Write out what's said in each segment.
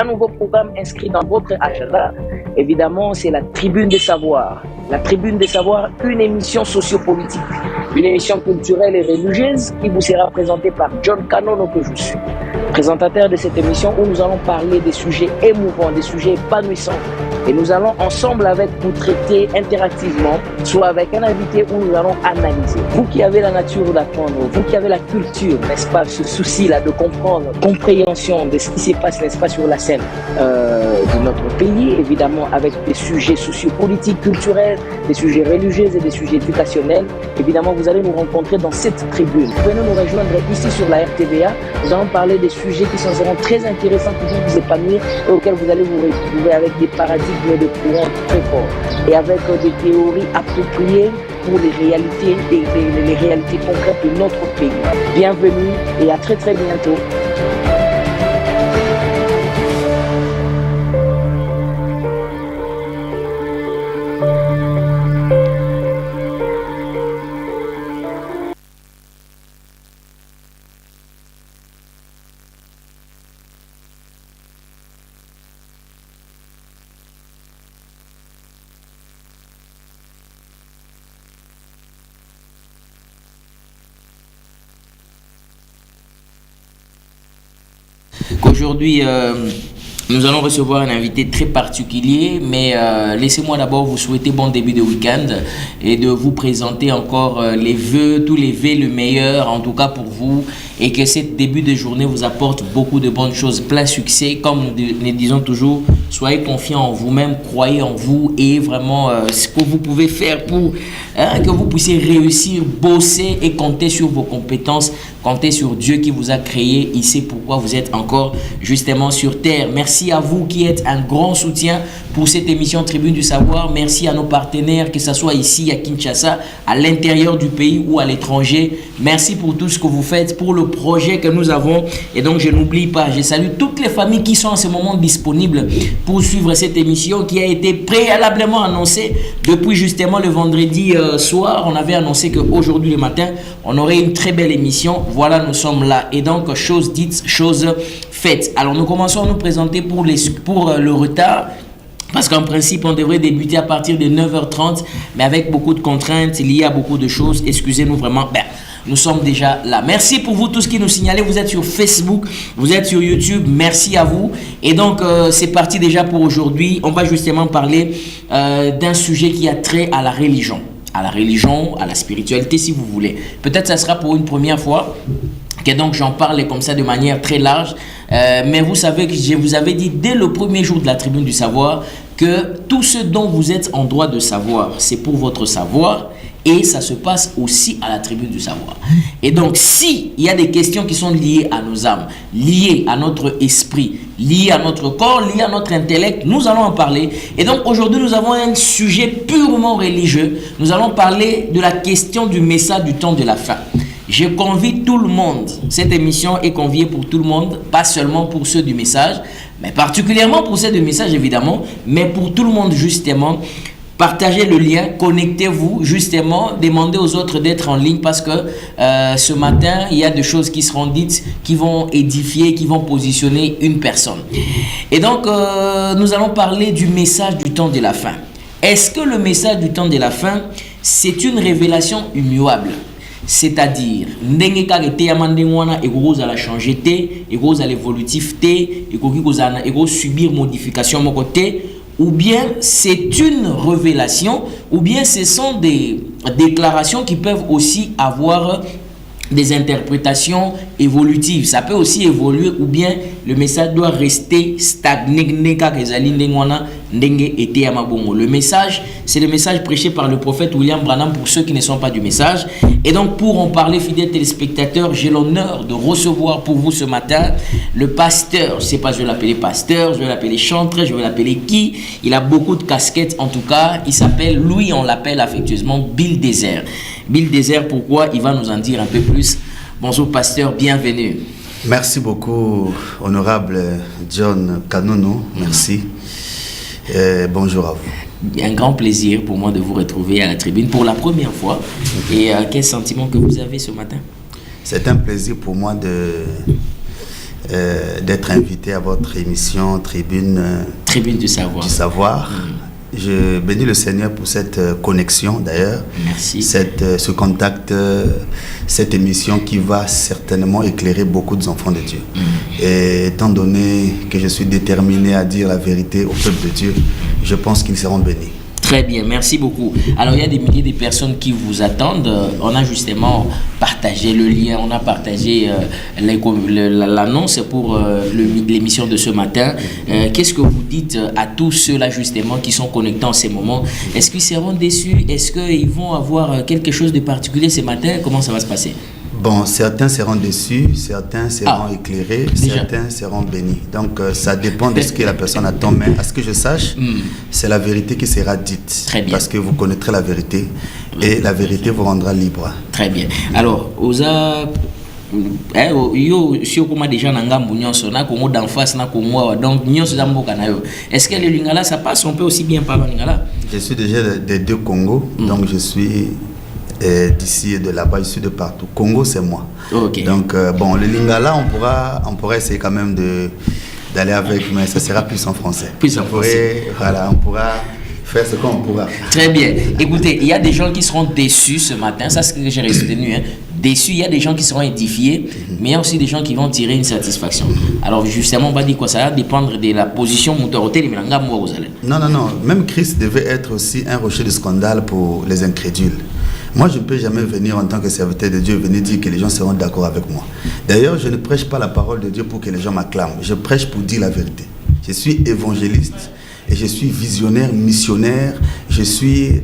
Un nouveau programme inscrit dans votre agenda, évidemment, c'est la Tribune des Savoirs. La Tribune des Savoirs, une émission sociopolitique, une émission culturelle et religieuse qui vous sera présentée par John Kanono que je suis. Présentateur de cette émission où nous allons parler des sujets émouvants, des sujets épanouissants. Et nous allons ensemble avec vous traiter interactivement, soit avec un invité où nous allons analyser. Vous qui avez la nature d'apprendre, vous qui avez la culture, n'est-ce pas, ce souci-là de comprendre, compréhension de ce qui se passe, n'est-ce pas, sur la scène de notre pays, évidemment avec des sujets sociopolitiques, culturels, des sujets religieux et des sujets éducationnels. Évidemment, vous allez nous rencontrer dans cette tribune. Venez nous rejoindre ici sur la RTVA. Nous allons parler des sujets qui seront très intéressants pour vous épanouir et auxquels vous allez vous retrouver avec des paradigmes de courant très forts et avec des théories appropriées pour les réalités et les réalités concrètes de notre pays. Bienvenue et à très très bientôt. Aujourd'hui, nous allons recevoir un invité très particulier, mais laissez-moi d'abord vous souhaiter bon début de week-end et de vous présenter encore les vœux, tous les vœux, le meilleur en tout cas pour vous, et que ce début de journée vous apporte beaucoup de bonnes choses, plein succès. Comme nous disons toujours, soyez confiants en vous-même, croyez en vous et vraiment ce que vous pouvez faire pour que vous puissiez réussir, bosser et compter sur vos compétences, compter sur Dieu qui vous a créé. Il sait pourquoi vous êtes encore justement sur terre. Merci à vous qui êtes un grand soutien pour cette émission Tribune du Savoir. Merci à nos partenaires, que ce soit ici à Kinshasa, à l'intérieur du pays ou à l'étranger. Merci pour tout ce que vous faites, pour le projet que nous avons. Et donc je n'oublie pas, je salue toutes les familles qui sont en ce moment disponibles pour suivre cette émission qui a été préalablement annoncée depuis justement le vendredi soir. On avait annoncé qu'aujourd'hui le matin, on aurait une très belle émission. Voilà, nous sommes là. Et donc, chose dite, chose faite. Alors, nous commençons à nous présenter pour le retard. Parce qu'en principe, on devrait débuter à partir de 9h30, mais avec beaucoup de contraintes, liées à beaucoup de choses. Excusez-nous vraiment. Nous sommes déjà là. Merci pour vous tous qui nous signalez. Vous êtes sur Facebook, vous êtes sur YouTube. Merci à vous. Et donc, c'est parti déjà pour aujourd'hui. On va justement parler d'un sujet qui a trait à la religion. À la religion, à la spiritualité, si vous voulez. Peut-être ça sera pour une première fois que donc j'en parle comme ça de manière très large. Mais vous savez que je vous avais dit dès le premier jour de la Tribune du Savoir que tout ce dont vous êtes en droit de savoir, c'est pour votre savoir. Et ça se passe aussi à la Tribune du Savoir. Et donc, s'il y a des questions qui sont liées à nos âmes, liées à notre esprit, liées à notre corps, liées à notre intellect, nous allons en parler. Et donc, aujourd'hui, nous avons un sujet purement religieux. Nous allons parler de la question du message du temps de la fin. Je convie tout le monde. Cette émission est conviée pour tout le monde, pas seulement pour ceux du message, mais particulièrement pour ceux du message, évidemment, mais pour tout le monde, justement. Partagez le lien, connectez-vous, justement, demandez aux autres d'être en ligne parce que ce matin, il y a des choses qui seront dites, qui vont édifier, qui vont positionner une personne. Et donc, nous allons parler du message du temps de la fin. Est-ce que le message du temps de la fin, c'est une révélation immuable? C'est-à-dire, ndenge kaka te amande wana eko la changer te, eko za l'évolutif te, eko subir modification moko te, ou bien c'est une révélation, ou bien ce sont des déclarations qui peuvent aussi avoir des interprétations évolutives. Ça peut aussi évoluer, ou bien le message doit rester stagné. Le message, c'est le message prêché par le prophète William Branham pour ceux qui ne sont pas du message. Et donc, pour en parler, fidèles téléspectateurs, j'ai l'honneur de recevoir pour vous ce matin le pasteur. Je ne sais pas, je vais l'appeler pasteur, je vais l'appeler chanteur, je vais l'appeler qui. Il a beaucoup de casquettes en tout cas. Il s'appelle, lui, on l'appelle affectueusement Bill Désert. Bill Désert, pourquoi? Il va nous en dire un peu plus. Bonjour pasteur, bienvenue. Merci beaucoup, honorable John Kanono. Merci. Bonjour à vous. Un grand plaisir pour moi de vous retrouver à la tribune pour la première fois. Et quel sentiment que vous avez ce matin? C'est un plaisir pour moi d'être invité à votre émission Tribune du Savoir. Je bénis le Seigneur pour cette connexion d'ailleurs. Merci. Ce contact, cette émission qui va certainement éclairer beaucoup d'enfants de Dieu. Et étant donné que je suis déterminé à dire la vérité au peuple de Dieu, je pense qu'ils seront bénis. Très bien, merci beaucoup. Alors, il y a des milliers de personnes qui vous attendent. On a justement partagé le lien, on a partagé l'annonce pour l'émission de ce matin. Qu'est-ce que vous dites à tous ceux-là justement qui sont connectés en ces moments? Est-ce qu'ils seront déçus? Est-ce qu'ils vont avoir quelque chose de particulier ce matin? Comment ça va se passer? Bon, certains seront déçus, certains seront éclairés, certains seront bénis. Donc, ça dépend de ce que la personne attend. Mais à ce que je sache, c'est la vérité qui sera dite. Très bien. Parce que vous connaîtrez la vérité et la vérité vous rendra libre. Très bien. Alors, Oza, si on a déjà n'angambu nyonso na Congo d'en face na Congo donc nyonso zamboka na yo. Est-ce que le lingala ça passe? On peut aussi bien parler lingala. Je suis déjà des deux Congos, donc je suis d'ici et de là-bas, je suis de partout. Congo, c'est moi. Okay. Donc, bon, le lingala, on pourra essayer quand même d'aller avec, mais ça sera plus en français. Plus en français. Voilà, on pourra faire ce qu'on pourra. Très bien. Écoutez, il y a des gens qui seront déçus ce matin, ça c'est ce que j'ai retenu. Déçus, il y a des gens qui seront édifiés, mais il y a aussi des gens qui vont tirer une satisfaction. Alors justement, on va dire quoi? Ça va dépendre de la position motorité de Milanga Mouaouzale. Non, même Christ devait être aussi un rocher de scandale pour les incrédules. Moi, je ne peux jamais venir en tant que serviteur de Dieu, venir dire que les gens seront d'accord avec moi. D'ailleurs, je ne prêche pas la parole de Dieu pour que les gens m'acclament. Je prêche pour dire la vérité. Je suis évangéliste et je suis visionnaire, missionnaire. Je suis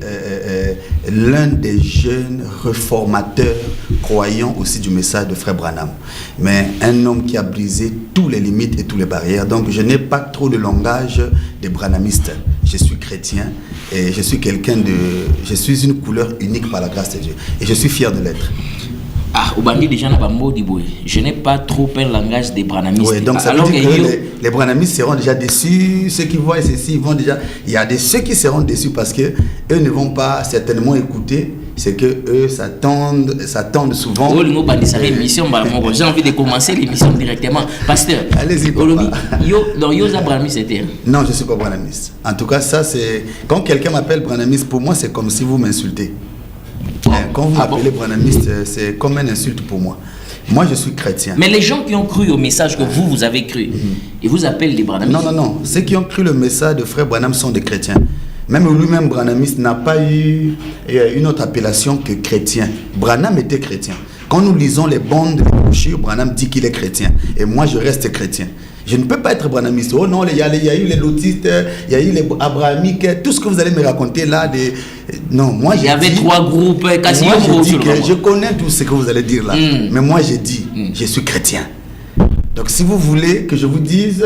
l'un des jeunes réformateurs, croyants aussi du message de Frère Branham. Mais un homme qui a brisé toutes les limites et toutes les barrières. Donc, je n'ai pas trop le langage des branhamistes. Je suis chrétien et je suis je suis une couleur unique par la grâce de Dieu. Et je suis fier de l'être. Au bandit déjà n'a pas mot d'iboué. Je n'ai pas trop un langage des branhamistes. Oui, donc ça veut dire que les branhamistes seront déjà déçus. Ceux qui voient ceci, ils vont déjà. Il y a ceux qui seront déçus parce que eux ne vont pas certainement écouter. C'est que eux s'attendent souvent. J'ai envie de commencer l'émission directement. Pasteur, allez-y. Non, je ne suis pas branhamiste. En tout cas, ça c'est. Quand quelqu'un m'appelle branhamiste, pour moi, c'est comme si vous m'insultez. Quand vous m'appelez branhamiste, c'est comme une insulte pour moi. Moi, je suis chrétien. Mais les gens qui ont cru au message que vous avez cru, ils vous appellent des branhamistes? Non. Ceux qui ont cru le message de Frère Branham sont des chrétiens. Même lui-même, branhamiste, n'a pas eu une autre appellation que chrétien. Branham était chrétien. Quand nous lisons les bandes, les brochures, Branham dit qu'il est chrétien. Et moi, je reste chrétien. Je ne peux pas être branhamiste. Oh non, il y a eu les lotistes, il y a eu les abrahamiques, tout ce que vous allez me raconter là. Non, moi il y avait 3 groupes. Je connais tout ce que vous allez dire là. Mais moi, j'ai dit, je suis chrétien. Donc, si vous voulez que je vous dise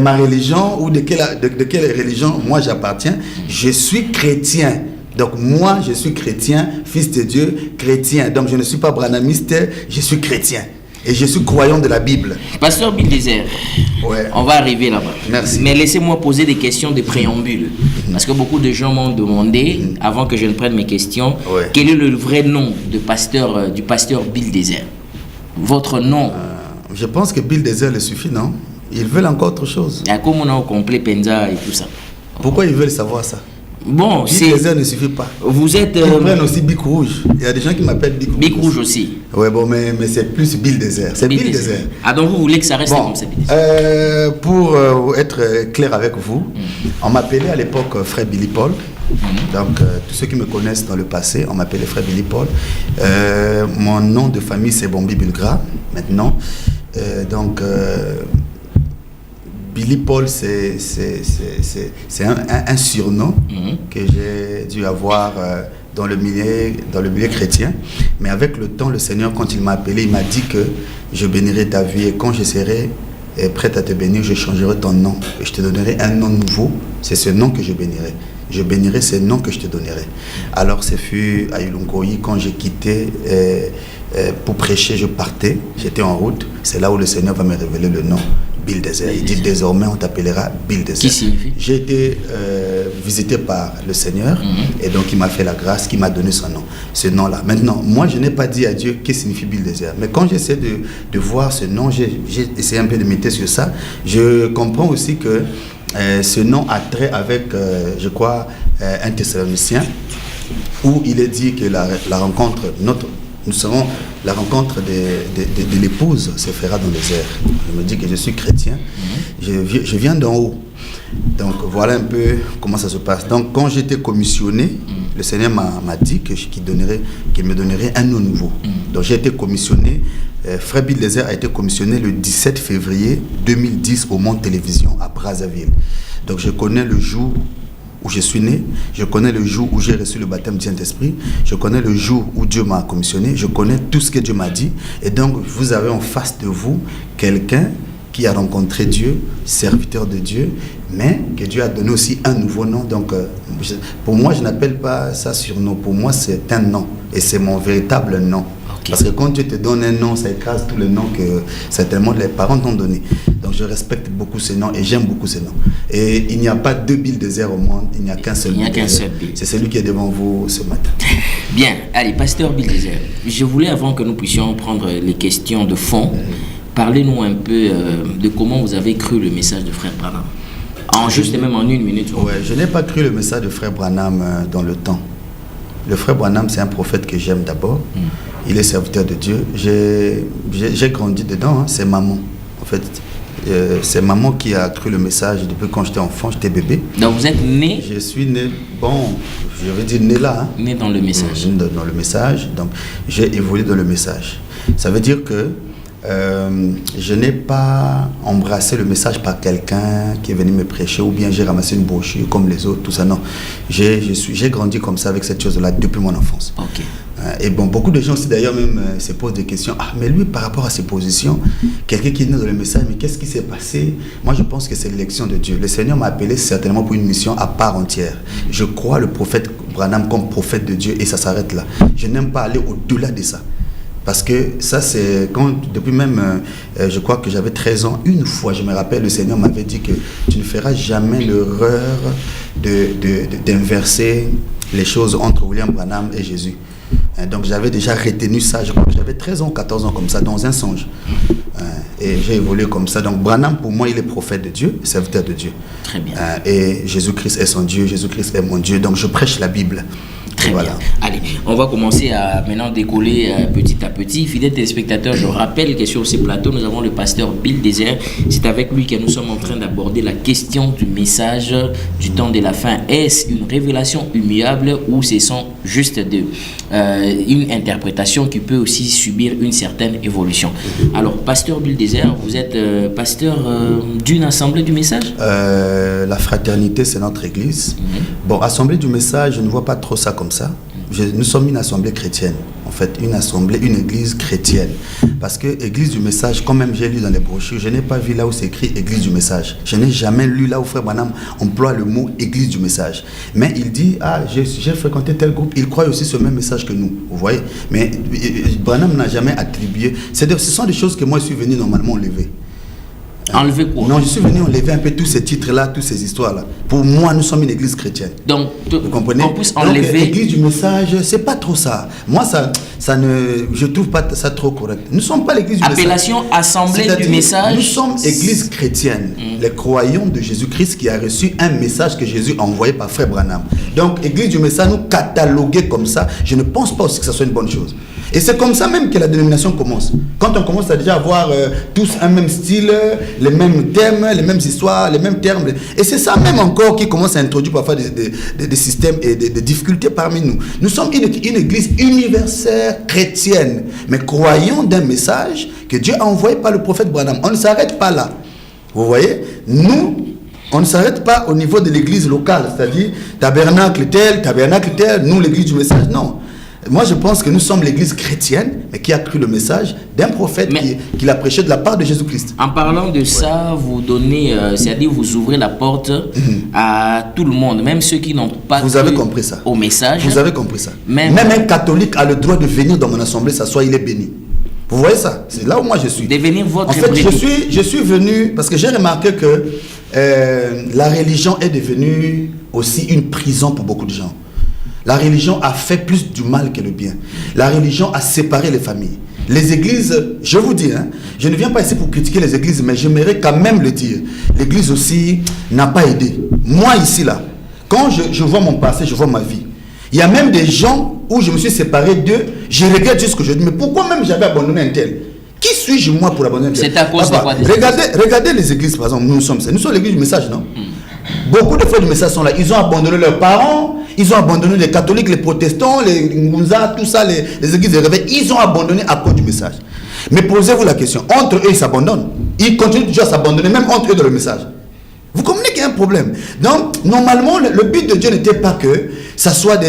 ma religion ou de quelle religion moi j'appartiens, je suis chrétien. Donc, moi, je suis chrétien, fils de Dieu, chrétien. Donc, je ne suis pas branhamiste, je suis chrétien. Et je suis croyant de la Bible. Pasteur Bill Désert, on va arriver là-bas. Merci. Mais laissez-moi poser des questions de préambule. Parce que beaucoup de gens m'ont demandé, avant que je ne prenne mes questions, quel est le vrai nom du pasteur Bill Désert? Votre nom? Je pense que Bill Désert le suffit, non? Ils veulent encore autre chose. Il y a comme on a au complet Penza et tout ça. Pourquoi ils veulent savoir ça? Bon, Bill Désert ne suffit pas. Vous êtes. Ils prennent aussi Bic Rouge. Il y a des gens qui m'appellent Bic Rouge. Bic Rouge aussi. Ouais, bon, mais c'est plus Bill Désert. C'est Bill Désert. Ah, donc vous voulez que ça reste comme ça? Pour être clair avec vous, on m'appelait à l'époque Frère Billy Paul. Donc, tous ceux qui me connaissent dans le passé, on m'appelait Frère Billy Paul. Mon nom de famille, c'est Bombi Bulgra, maintenant. Billy Paul, c'est un surnom que j'ai dû avoir dans le milieu chrétien. Mais avec le temps, le Seigneur, quand il m'a appelé, il m'a dit que je bénirai ta vie et quand je serai prêt à te bénir, je changerai ton nom. Et je te donnerai un nom nouveau. C'est ce nom que je bénirai. Je bénirai ce nom que je te donnerai. Alors, ce fut à Ilungoyi, quand j'ai quitté pour prêcher, je partais. J'étais en route. C'est là où le Seigneur va me révéler le nom. Bill Désert. Il dit désormais on t'appellera Bill Désert. Qui signifie? J'ai été visité par le Seigneur et donc il m'a fait la grâce, qui m'a donné son nom. ce nom-là. Maintenant, moi, je n'ai pas dit à Dieu qu'est-ce que signifie Bill Désert. Mais quand j'essaie de voir ce nom, j'ai essayé un peu de méditer sur ça. Je comprends aussi que ce nom a trait avec, je crois, un Thessalonicien, où il est dit que la rencontre, la rencontre de l'épouse se fera dans les airs. Je me dis que je suis chrétien, je viens d'en haut. Donc voilà un peu comment ça se passe. Donc quand j'étais commissionné, le Seigneur m'a dit qu'il me donnerait un nom nouveau. Donc j'ai été commissionné, Frère Bill Désert a été commissionné le 17 février 2010 au Monde Télévision à Brazzaville. Donc je connais le jour où je suis né, je connais le jour où j'ai reçu le baptême du Saint-Esprit, je connais le jour où Dieu m'a commissionné, je connais tout ce que Dieu m'a dit. Et donc vous avez en face de vous quelqu'un qui a rencontré Dieu, serviteur de Dieu, mais que Dieu a donné aussi un nouveau nom. Donc, pour moi, je n'appelle pas ça surnom. Pour moi, c'est un nom. Et c'est mon véritable nom. Okay. Parce que quand Dieu te donne un nom, ça écrase tous les noms que certainement les parents t'ont donné. Donc, je respecte beaucoup ces noms et j'aime beaucoup ces noms. Et il n'y a pas deux Bill Désert au monde, il n'y a qu'un seul Bill Désert. C'est celui qui est devant vous ce matin. Bien, allez, pasteur Bill Désert, je voulais, avant que nous puissions prendre les questions de fond, parlez-nous un peu de comment vous avez cru le message de Frère Branham. Même en une minute. Oui, je n'ai pas cru le message de Frère Branham dans le temps. Le Frère Branham, c'est un prophète que j'aime d'abord. Il est serviteur de Dieu. J'ai grandi dedans, hein. C'est maman. En fait, c'est maman qui a cru le message depuis quand j'étais enfant, j'étais bébé. Donc vous êtes né? Je suis né, je vais dire né là. Hein. Né dans le message. Dans le message. Donc j'ai évolué dans le message. Ça veut dire que je n'ai pas embrassé le message par quelqu'un qui est venu me prêcher ou bien j'ai ramassé une brochure comme les autres, tout ça, non. J'ai grandi comme ça avec cette chose-là depuis mon enfance. Okay. Et bon, beaucoup de gens aussi d'ailleurs même se posent des questions. Ah, mais lui par rapport à ses positions, quelqu'un qui est né dans le message, mais qu'est-ce qui s'est passé? Moi je pense que c'est l'élection de Dieu. Le Seigneur m'a appelé certainement pour une mission à part entière. Je crois le prophète Branham comme prophète de Dieu et ça s'arrête là. Je n'aime pas aller au-delà de ça. Parce que ça, c'est quand, depuis même, je crois que j'avais 13 ans, une fois, je me rappelle, le Seigneur m'avait dit que tu ne feras jamais l'erreur d'inverser les choses entre William Branham et Jésus. Donc j'avais déjà retenu ça, je crois que j'avais 13 ans, 14 ans comme ça, dans un songe. Et j'ai évolué comme ça. Donc Branham, pour moi, il est prophète de Dieu, serviteur de Dieu. Très bien. Et Jésus-Christ est son Dieu, Jésus-Christ est mon Dieu. Donc je prêche la Bible. Très bien. Allez, on va commencer à maintenant décoller petit à petit. Fidèles téléspectateurs, je rappelle que sur ces plateaux, nous avons le pasteur Bill Désert. C'est avec lui que nous sommes en train d'aborder la question du message du temps de la fin. Est-ce une révélation humiliable ou ce sont juste une interprétation qui peut aussi subir une certaine évolution? Alors, pasteur Bill Désert, vous êtes pasteur d'une assemblée du message? La fraternité, c'est notre église. Bon, assemblée du message, je ne vois pas trop ça comme ça. Nous sommes une assemblée chrétienne, en fait, une église chrétienne. Parce que église du message, quand même j'ai lu dans les brochures, je n'ai pas vu là où c'est écrit église du message. Je n'ai jamais lu là où Frère Branham emploie le mot église du message. Mais il dit, j'ai fréquenté tel groupe, il croit aussi ce même message que nous, vous voyez. Mais Branham n'a jamais attribué, ce sont des choses que moi je suis venu normalement enlever. Enlever quoi? Non, je suis venu enlever un peu tous ces titres-là, toutes ces histoires-là. Pour moi, nous sommes une église chrétienne. Donc, vous comprenez? On puisse enlever. Donc, l'église du message, c'est pas trop ça. Moi, je trouve pas ça trop correct. Nous ne sommes pas l'église du message. Appellation assemblée du message. Nous sommes église chrétienne, les croyants de Jésus-Christ qui a reçu un message que Jésus a envoyé par Frère Branham. Donc, église du message, nous cataloguer comme ça, je ne pense pas aussi que ça soit une bonne chose. Et c'est comme ça même que la dénomination commence. Quand on commence à déjà avoir tous un même style, les mêmes thèmes, les mêmes histoires, les mêmes termes. Et c'est ça même encore qui commence à introduire parfois des systèmes et des difficultés parmi nous. Nous sommes une église universelle chrétienne, mais croyons d'un message que Dieu a envoyé par le prophète Branham. On ne s'arrête pas là. Vous voyez? Nous, on ne s'arrête pas au niveau de l'église locale, c'est-à-dire tabernacle tel, nous l'église du message. Non. Moi, je pense que nous sommes l'église chrétienne, mais qui a cru le message d'un prophète qui l'a prêché de la part de Jésus-Christ. En parlant de ça, vous donnez, c'est-à-dire vous ouvrez la porte à tout le monde, même ceux qui n'ont pas cru compris ça. Au message. Vous avez compris ça. Même un catholique a le droit de venir dans mon assemblée, s'asseoir, il est béni. Vous voyez ça? C'est là où moi je suis. Devenir votre En fait, je suis venu, parce que j'ai remarqué que la religion est devenue aussi une prison pour beaucoup de gens. La religion a fait plus du mal que le bien. La religion a séparé les familles. Les églises, je vous dis, hein, je ne viens pas ici pour critiquer les églises, mais j'aimerais quand même le dire. L'église aussi n'a pas aidé. Moi ici, là, quand je vois mon passé, je vois ma vie. Il y a même des gens où je me suis séparé d'eux, je regrette juste ce que je dis. Mais pourquoi même j'avais abandonné un tel? Qui suis-je moi pour abandonner un tel? C'est à cause de quoi? Regardez les églises, par exemple, nous sommes l'église du message, non? Beaucoup de frères du message sont là. Ils ont abandonné leurs parents, ils ont abandonné les catholiques, les protestants, les Ngunza, tout ça, les églises de réveil. Ils ont abandonné à cause du message. Mais posez-vous la question, entre eux, ils s'abandonnent. Ils continuent toujours à s'abandonner, même entre eux dans le message. Vous comprenez qu'il y a un problème. Donc, normalement, le but de Dieu n'était pas que ça soit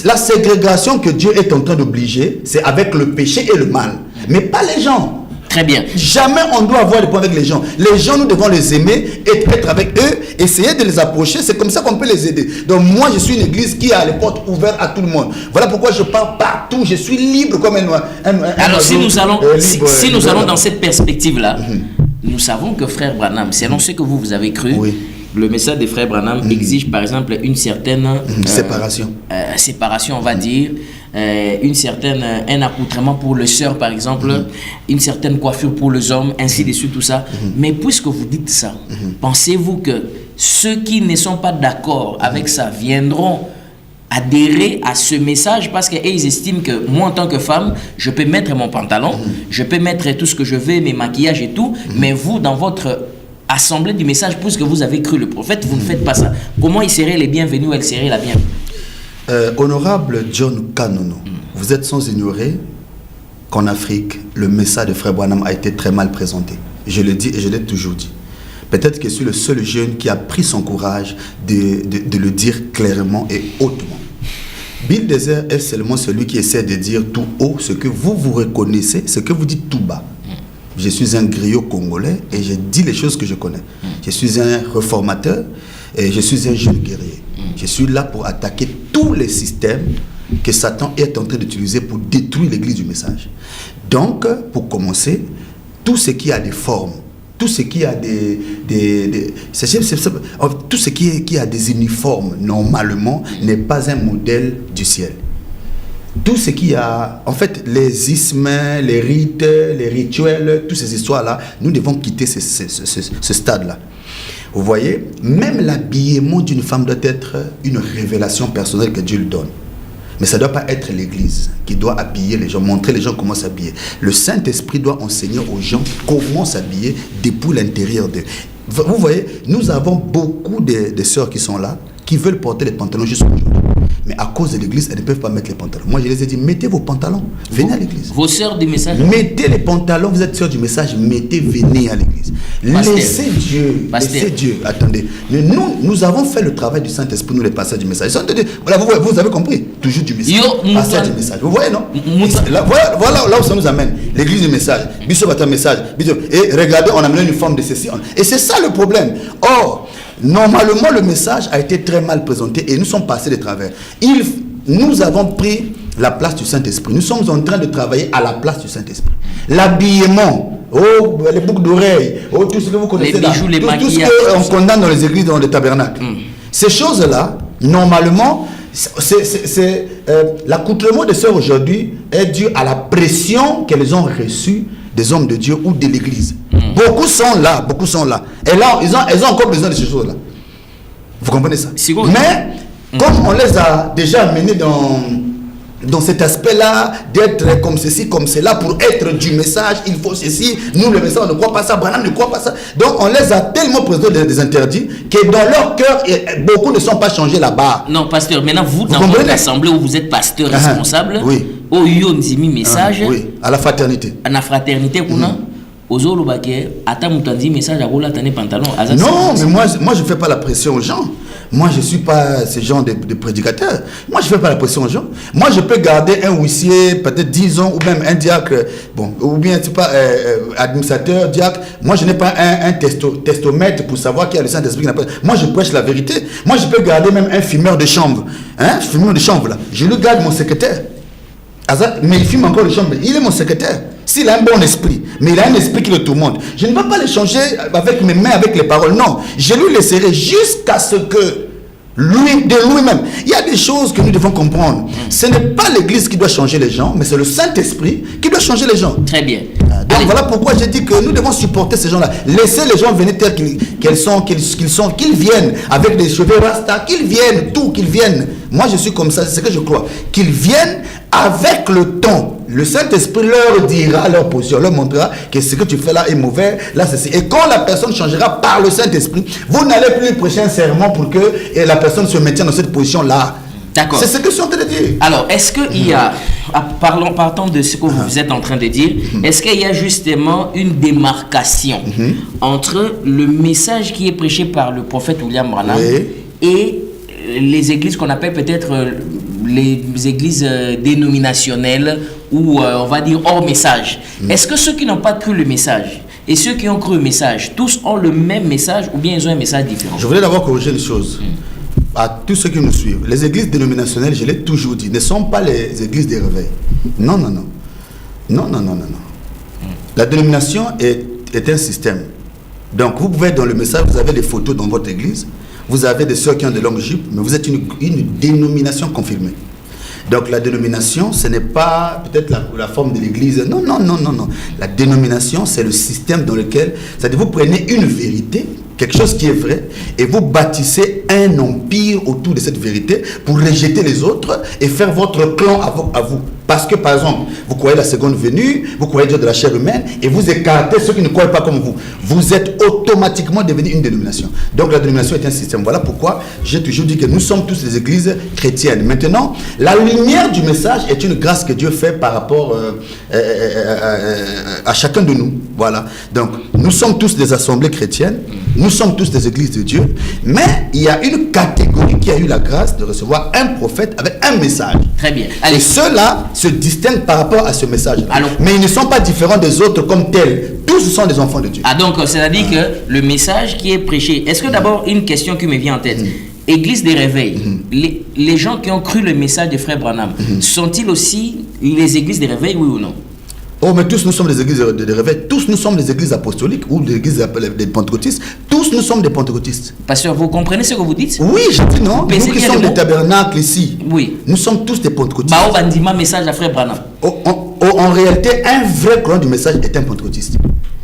la ségrégation que Dieu est en train d'obliger, c'est avec le péché et le mal. Mais pas les gens. Très bien. Jamais on doit avoir des points avec les gens. Les gens, nous devons les aimer, être avec eux, essayer de les approcher. C'est comme ça qu'on peut les aider. Donc moi, je suis une église qui a les portes ouvertes à tout le monde. Voilà pourquoi je pars partout. Je suis libre comme un Alors si nous allons, si nous allons dans cette perspective-là, nous savons que Frère Branham, selon ce que vous avez cru, le message des Frères Branham exige par exemple une certaine séparation, on va dire. Un accoutrement pour les sœurs par exemple, une certaine coiffure pour les hommes, ainsi de suite, tout ça. Mais puisque vous dites ça, pensez-vous que ceux qui ne sont pas d'accord avec ça viendront adhérer à ce message parce qu'ils estiment que moi en tant que femme, je peux mettre mon pantalon, je peux mettre tout ce que je veux, mes maquillages et tout, mais vous dans votre assemblée du message, puisque vous avez cru le prophète, vous ne faites pas ça. Comment ils seraient les bienvenus ou elles seraient la bienvenue? Honorable John Kanono, vous êtes sans ignorer qu'en Afrique, le message de Frère Branham a été très mal présenté. Je le dis et je l'ai toujours dit. Peut-être que je suis le seul jeune qui a pris son courage de le dire clairement et hautement. Bill Desert est seulement celui qui essaie de dire tout haut ce que vous reconnaissez, ce que vous dites tout bas. Je suis un griot congolais et je dis les choses que je connais. Je suis un réformateur et je suis un jeune guerrier. Je suis là pour attaquer tous les systèmes que Satan est en train d'utiliser pour détruire l'église du message. Donc, pour commencer, tout ce qui a des formes, tout ce qui a tout ce qui a des uniformes, normalement, n'est pas un modèle du ciel. Tout ce qui a, en fait, les ismes, les rites, les rituels, toutes ces histoires-là, nous devons quitter ce stade-là. Vous voyez, même l'habillement d'une femme doit être une révélation personnelle que Dieu lui donne. Mais ça ne doit pas être l'église qui doit habiller les gens, montrer les gens comment s'habiller. Le Saint-Esprit doit enseigner aux gens comment s'habiller depuis l'intérieur d'eux. Vous voyez, nous avons beaucoup de sœurs qui sont là, qui veulent porter les pantalons jusqu'à aujourd'hui. Mais à cause de l'église, elles ne peuvent pas mettre les pantalons. Moi, je les ai dit, mettez vos pantalons, venez à l'église. Vos sœurs du message. Mettez les pantalons, vous êtes sœurs du message, venez à l'église. Laissez Dieu. Attendez. Nous avons fait le travail du Saint-Esprit, nous les pasteurs du message. Voilà, vous avez compris. Toujours du message. Pasteur du message. Vous voyez, non? Voilà où ça nous amène. L'église du message. Bishop a un message. Et regardez, on a amené une forme de ceci. Et c'est ça le problème. Or, normalement, le message a été très mal présenté et nous sommes passés de travers. Nous avons pris la place du Saint-Esprit. Nous sommes en train de travailler à la place du Saint-Esprit. L'habillement, les boucles d'oreilles, tout ce que vous connaissez, les bijoux, les maquillages, tout ce qu'on condamne dans les églises, dans les tabernacles. Ces choses-là, normalement, l'accoutrement des sœurs aujourd'hui est dû à la pression qu'elles ont reçue des hommes de Dieu ou de l'église. Beaucoup sont là. Et là, elles ont encore besoin de ces choses-là. Vous comprenez ça? Mais, comme on les a déjà amenés dans cet aspect-là, d'être comme ceci, comme cela, pour être du message, il faut ceci, nous le message, on ne croit pas ça, Branham ne croit pas ça. Donc on les a tellement présenté des interdits que dans leur cœur, beaucoup ne sont pas changés là-bas. Non, pasteur, maintenant vous dans votre assemblée où vous êtes pasteur responsable, au Yonzimi message, à la fraternité. À la fraternité, non, mais moi je ne fais pas la pression aux gens. Moi je ne suis pas ce genre de prédicateur. Moi je ne fais pas la pression aux gens. Moi je peux garder un huissier peut-être 10 ans ou même un diacre, ou bien tu pas administrateur, diacre. Moi je n'ai pas un testomètre pour savoir qui a le Saint-Esprit. Moi je prêche la vérité. Moi je peux garder même un fumeur de chambre. Fumeur de chambre là. Je lui garde mon secrétaire. Mais il fume encore le chambre. Il est mon secrétaire. S'il a un bon esprit, mais il a un esprit qui le tourmente, je ne vais pas le changer avec mes mains, avec les paroles. Non, je lui laisserai jusqu'à ce que de lui-même. Il y a des choses que nous devons comprendre. Ce n'est pas l'Église qui doit changer les gens, mais c'est le Saint-Esprit qui doit changer les gens. Très bien. Donc voilà pourquoi j'ai dit que nous devons supporter ces gens-là. Laisser les gens venir tels qu'ils viennent avec des cheveux rasta, qu'ils viennent. Moi je suis comme ça, c'est ce que je crois. Qu'ils viennent avec le temps. Le Saint-Esprit leur dira leur position, leur montrera que ce que tu fais là est mauvais, là ceci. Et quand la personne changera par le Saint-Esprit, vous n'allez plus prêcher un serment pour que la personne se maintienne dans cette position-là. D'accord. C'est ce que je suis en train de dire. Alors, est-ce qu'il y a, partant de ce que vous êtes en train de dire, est-ce qu'il y a justement une démarcation entre le message qui est prêché par le prophète William Branham et les églises qu'on appelle peut-être les églises dénominationnelles ou on va dire hors message? Est-ce que ceux qui n'ont pas cru le message et ceux qui ont cru le message, tous ont le même message ou bien ils ont un message différent? Je voulais d'abord corriger une chose. À tous ceux qui nous suivent, les églises dénominationnelles, je l'ai toujours dit, ne sont pas les églises des réveils. Non. La dénomination est un système. Donc vous pouvez dans le message, vous avez des photos dans votre église, vous avez des sœurs qui ont de longues jupes, mais vous êtes une dénomination confirmée. Donc la dénomination, ce n'est pas peut-être la forme de l'église. Non. La dénomination, c'est le système dans lequel, c'est-à-dire vous prenez une vérité, quelque chose qui est vrai, et vous bâtissez un empire autour de cette vérité pour rejeter les autres et faire votre clan à vous. Parce que, par exemple, vous croyez la seconde venue, vous croyez Dieu de la chair humaine, et vous écartez ceux qui ne croient pas comme vous. Vous êtes automatiquement devenu une dénomination. Donc la dénomination est un système. Voilà pourquoi j'ai toujours dit que nous sommes tous des églises chrétiennes. Maintenant, la lumière du message est une grâce que Dieu fait par rapport à chacun de nous. Voilà. Donc, nous sommes tous des assemblées chrétiennes, nous sommes tous des églises de Dieu, mais il y a une catégorie qui a eu la grâce de recevoir un prophète avec un message. Très bien. Allez. Et ceux-là se distinguent par rapport à ce message. Mais ils ne sont pas différents des autres comme tels. Tous sont des enfants de Dieu. Ah donc, c'est-à-dire que le message qui est prêché, est-ce que d'abord, une question qui me vient en tête, Église des réveils, les gens qui ont cru le message de Frère Branham, sont-ils aussi les églises des réveils, oui ou non? Oh, mais tous nous sommes des églises de réveil, tous nous sommes des églises apostoliques ou des églises des pentecôtistes, tous nous sommes des pentecôtistes. Pasteur, vous comprenez ce que vous dites? Oui, je dis non. Nous qui sommes des tabernacles ici, nous sommes tous des pentecôtistes. Bah, on dit ma message à Frère Branham. En réalité, un vrai croyant du message est un pentecôtiste.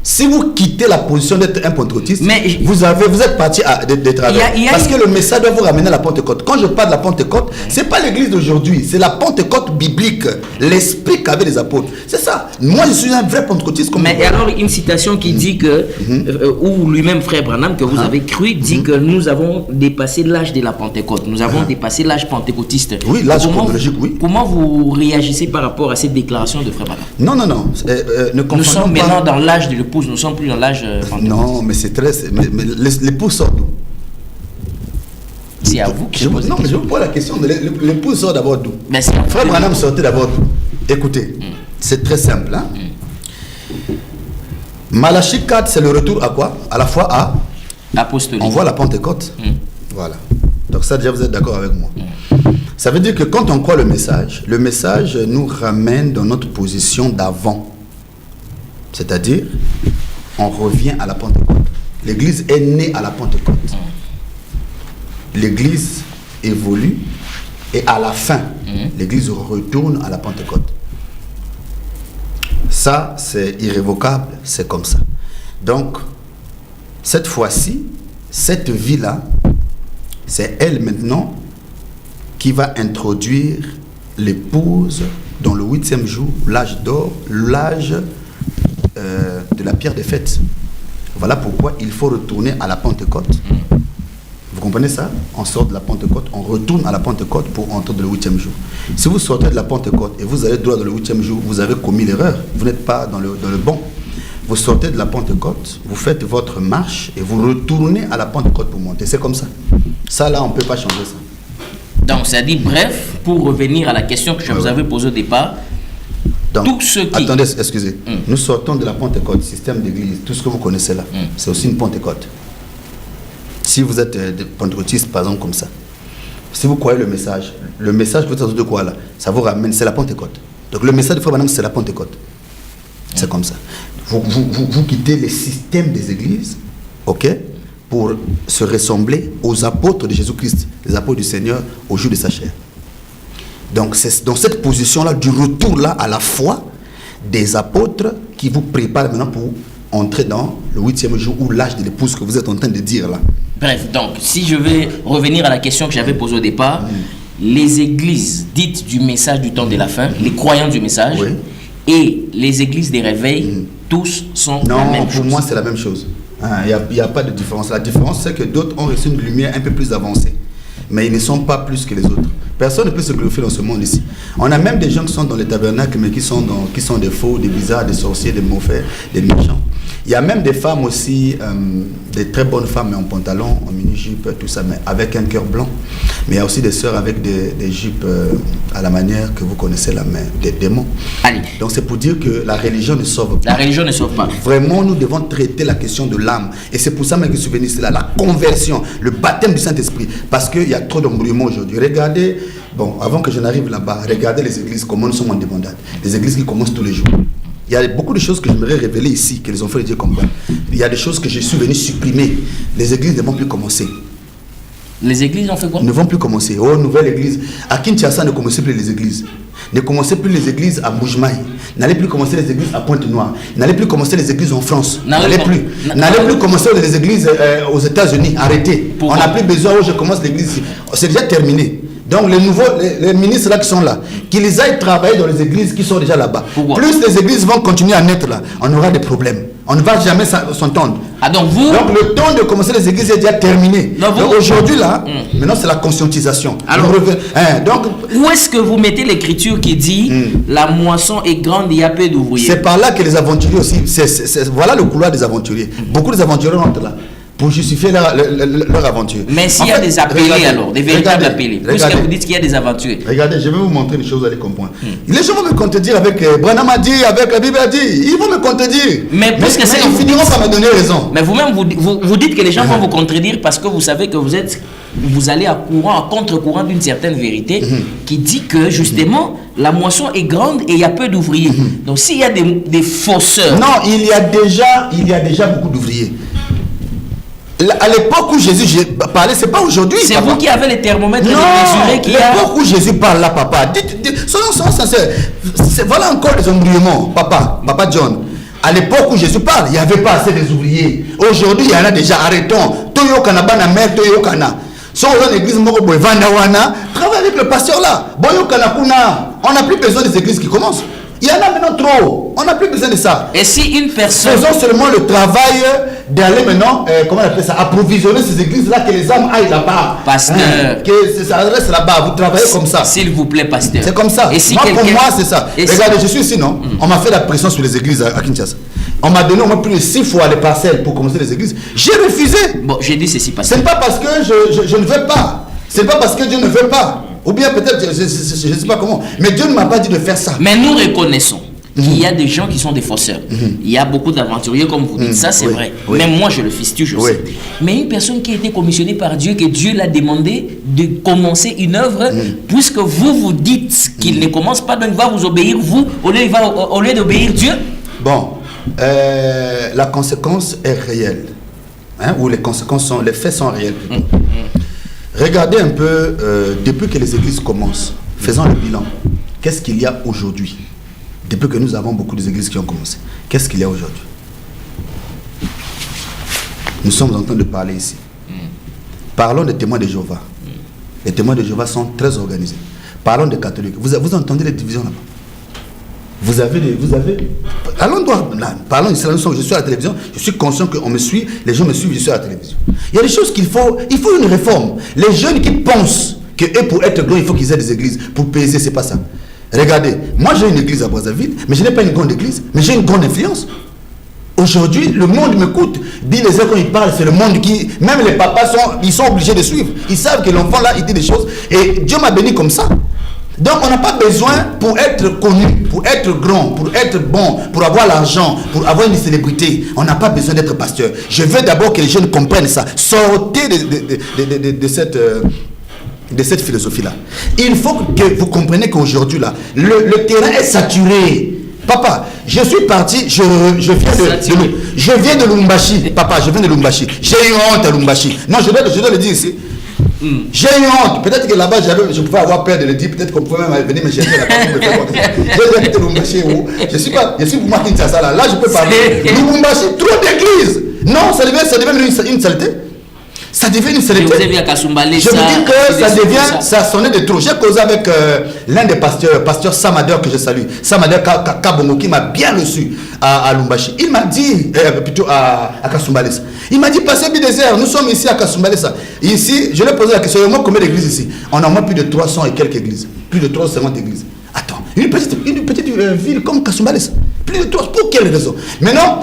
Si vous quittez la position d'être un pentecôtiste, vous êtes parti de travers. Parce que le message doit vous ramener à la Pentecôte. Quand je parle de la Pentecôte, ce n'est pas l'église d'aujourd'hui, c'est la Pentecôte biblique, l'esprit qu'avaient les apôtres. C'est ça. Moi, je suis un vrai pentecôtiste. Mais alors, une citation qui dit que, ou lui-même, Frère Branham, que vous avez cru, dit que nous avons dépassé l'âge de la Pentecôte. Nous avons dépassé l'âge pentecôtiste. Oui, l'âge chronologique, oui. Comment vous réagissez par rapport à cette déclaration de Frère Branham? Non. Nous sommes maintenant dans l'âge de l'épouse, nous ne sommes plus dans l'âge pentecôtiste. Non, mais c'est très... Mais l'épouse sort d'où? C'est à vous que non, mais je vous pose la question. L'épouse sort d'abord d'où? Frère Branham sortait d'abord d'où? Écoutez, c'est très simple. Hein? Malachie 4, c'est le retour à quoi? À la fois à apostolique. On voit la Pentecôte. Voilà. Donc ça, déjà, vous êtes d'accord avec moi. Ça veut dire que quand on croit le message nous ramène dans notre position d'avant. C'est-à-dire, on revient à la Pentecôte. L'église est née à la Pentecôte. L'église évolue et à la fin, l'église retourne à la Pentecôte. Ça, c'est irrévocable, c'est comme ça. Donc, cette fois-ci, cette vie-là, c'est elle maintenant qui va introduire l'épouse dans le 8e jour, l'âge d'or, l'âge de la pierre des fêtes. Voilà pourquoi il faut retourner à la Pentecôte. Vous comprenez ça? On sort de la Pentecôte, on retourne à la Pentecôte pour entrer dans le 8e jour. Si vous sortez de la Pentecôte et vous allez droit dans le 8e jour, vous avez commis l'erreur. Vous n'êtes pas dans le bon. Vous sortez de la Pentecôte, vous faites votre marche et vous retournez à la Pentecôte pour monter. C'est comme ça. Ça, là, on ne peut pas changer ça. Donc, ça dit, bref, pour revenir à la question que je vous avais posée au départ, donc, tout ce qui... Attendez, excusez. Nous sortons de la Pentecôte, système d'église, tout ce que vous connaissez là. C'est aussi une Pentecôte. Si vous êtes pentecôtiste, par exemple, comme ça, si vous croyez le message que vous êtes de quoi là, ça vous ramène, c'est la Pentecôte. Donc le message de Frère Branham, c'est la Pentecôte. C'est comme ça. Vous quittez les systèmes des églises, ok? pour se ressembler aux apôtres de Jésus-Christ, les apôtres du Seigneur au jour de sa chair. Donc c'est dans cette position-là, du retour-là à la foi des apôtres qui vous préparent maintenant pour entrer dans le 8e jour ou l'âge de l'épouse que vous êtes en train de dire là. Bref, donc si je vais revenir à la question que j'avais posée au départ, les églises dites du message du temps de la fin, les croyants du message, et les églises des réveils, tous sont la même chose. Non, pour moi c'est la même chose. Il n'y a pas de différence. La différence, c'est que d'autres ont reçu une lumière un peu plus avancée. Mais ils ne sont pas plus que les autres. Personne ne peut se glorifier dans ce monde ici. On a même des gens qui sont dans les tabernacles, mais qui sont des faux, des bizarres, des sorciers, des mauvais, des méchants. Il y a même des femmes aussi, des très bonnes femmes, mais en pantalon, en mini-jupe, tout ça, mais avec un cœur blanc. Mais il y a aussi des sœurs avec des jupes à la manière que vous connaissez la main, des démons. Allez. Donc c'est pour dire que la religion ne sauve pas. La religion ne sauve pas. Vraiment, nous devons traiter la question de l'âme. Et c'est pour ça même que je suis venu, c'est là, la conversion, le baptême du Saint-Esprit. Parce qu'il y a trop d'embrouillements aujourd'hui. Regardez, bon, avant que je n'arrive là-bas, regardez les églises, comment nous sommes en débandade. Les églises qui commencent tous les jours. Il y a beaucoup de choses que j'aimerais révéler ici, que les enfants de Dieu comprennent. Il y a des choses que je suis venu supprimer. Les églises ne vont plus commencer. Les églises ont fait quoi? Ne vont plus commencer. Oh, nouvelle église. À Kinshasa, ne commencez plus les églises. Ne commencez plus les églises à Mbuji-Mayi. N'allez plus commencer les églises à Pointe-Noire. N'allez plus commencer les églises en France. N'allez plus commencer les églises aux États-Unis. Arrêtez. On n'a plus besoin. Oh, je commence l'église ici. C'est déjà terminé. Donc les ministres là qui sont là, qu'ils aillent travailler dans les églises qui sont déjà là-bas. Plus les églises vont continuer à naître là, on aura des problèmes. On ne va jamais s'entendre. Ah donc le temps de commencer les églises est déjà terminé. Donc aujourd'hui là, maintenant c'est la conscientisation. Alors, donc où est-ce que vous mettez l'écriture qui dit la moisson est grande, il y a peu d'ouvriers? C'est par là que les aventuriers aussi, voilà le couloir des aventuriers. Beaucoup des aventuriers rentrent là pour justifier leur aventure. Mais s'il y a des appelés alors, des véritables appelés, puisque vous dites qu'il y a des aventuriers. Regardez, je vais vous montrer des choses, vous allez comprendre. Les gens vont me contredire avec Branham a dit, avec la Bible a dit, ils vont me contredire. Mais ils finiront par me donner raison. Mais vous-même, vous dites que les gens vont vous contredire parce que vous savez que vous allez à contre-courant d'une certaine vérité qui dit que justement la moisson est grande et il y a peu d'ouvriers. Donc s'il y a des fausseurs... Non, il y a déjà beaucoup d'ouvriers. À l'époque où Jésus parlait, c'est pas aujourd'hui. C'est vous qui avez les thermomètres mesurés qui a... L'époque où Jésus parle là, papa. Soyons sincères. Voilà encore des embrouillements, papa John. À l'époque où Jésus parle, il n'y avait pas assez d'ouvriers. Aujourd'hui, il y en a déjà. Arrêtons. Toyo Kanaba na mer, Toyo Kana. Si on a l'église Moko Vanawana, travaille avec le pasteur là. Boyo Kanakuna. On n'a plus besoin des églises qui commencent. Il y en a maintenant trop. On n'a plus besoin de ça. Et si une personne... Faisons seulement le travail d'aller maintenant, comment on appelle ça, approvisionner ces églises-là, que les âmes aillent là-bas. Pasteur. Que ça reste là-bas. Vous travaillez comme ça. S'il vous plaît, pasteur. C'est comme ça. Et si pour moi, c'est ça. Regardez, je suis ici, non? On m'a fait la pression sur les églises à Kinshasa. On m'a donné au moins plus de 6 fois les parcelles pour commencer les églises. J'ai refusé. Bon, j'ai dit ceci, pasteur. Ce n'est pas parce que je ne veux pas. Ce n'est pas parce que Dieu ne veut pas. Ou bien peut-être, je ne sais pas comment. Mais Dieu ne m'a pas dit de faire ça. Mais nous reconnaissons qu'il y a des gens qui sont des fausseurs. Il y a beaucoup d'aventuriers, comme vous dites. Ça, c'est vrai. Même moi, je le fistule, je sais. Mais une personne qui a été commissionnée par Dieu, que Dieu l'a demandé de commencer une œuvre, puisque vous dites qu'il ne commence pas, donc il va vous obéir, vous, au lieu d'obéir Dieu. Bon, la conséquence est réelle. Ou les faits sont réels. Regardez un peu, depuis que les églises commencent, faisons le bilan. Qu'est-ce qu'il y a aujourd'hui? Depuis que nous avons beaucoup d'églises qui ont commencé, qu'est-ce qu'il y a aujourd'hui? Nous sommes en train de parler ici. Parlons des témoins de Jéhovah. Les témoins de Jéhovah sont très organisés. Parlons des catholiques. Vous entendez les divisions là-bas? Allons là, parlons ici, je suis à la télévision, je suis conscient qu'on me suit, les gens me suivent, je suis à la télévision. Il y a des choses il faut une réforme. Les jeunes qui pensent que eux, pour être grands, il faut qu'ils aient des églises, pour peser, c'est pas ça. Regardez, moi j'ai une église à Brazzaville, mais je n'ai pas une grande église, mais j'ai une grande influence. Aujourd'hui, le monde m'écoute. Dit les gens quand ils parlent, c'est le monde qui... Même les papas ils sont obligés de suivre. Ils savent que l'enfant là, il dit des choses. Et Dieu m'a béni comme ça. Donc on n'a pas besoin pour être connu, pour être grand, pour être bon, pour avoir l'argent, pour avoir une célébrité. On n'a pas besoin d'être pasteur. Je veux d'abord que les jeunes comprennent ça. Sortez de cette philosophie-là. Il faut que vous compreniez qu'aujourd'hui, là, le terrain est saturé. Papa, je suis parti, je viens de Lubumbashi. Papa, je viens de Lubumbashi. J'ai eu honte à Lubumbashi. Non, je dois le dire ici. J'ai eu honte. Peut-être que là-bas, je pouvais avoir peur de le dire. Peut-être qu'on pouvait même venir me chercher là-bas. J'ai habité Lubumbashi. Je suis pour moi Kinshasa là. Là, je peux parler. Lubumbashi, trop d'églises. Non, ça devient une saleté. Ça devient une saleté. Je vous dis que ça sonnait de trop. J'ai causé avec l'un des pasteurs, pasteur Samadeur que je salue. Samadeur Kabongo qui m'a bien reçu à Lubumbashi. Il m'a dit, plutôt à Kasumbalesa. Il m'a dit, passez du désert, nous sommes ici à Kasumbalesa. Ici, je lui ai posé la question, il y a combien d'églises ici? On a au moins plus de 300 et quelques églises. Plus de 350 églises. Attends, une petite ville comme Kasumbalesa. Plus de 300, pour quelle raison? Maintenant,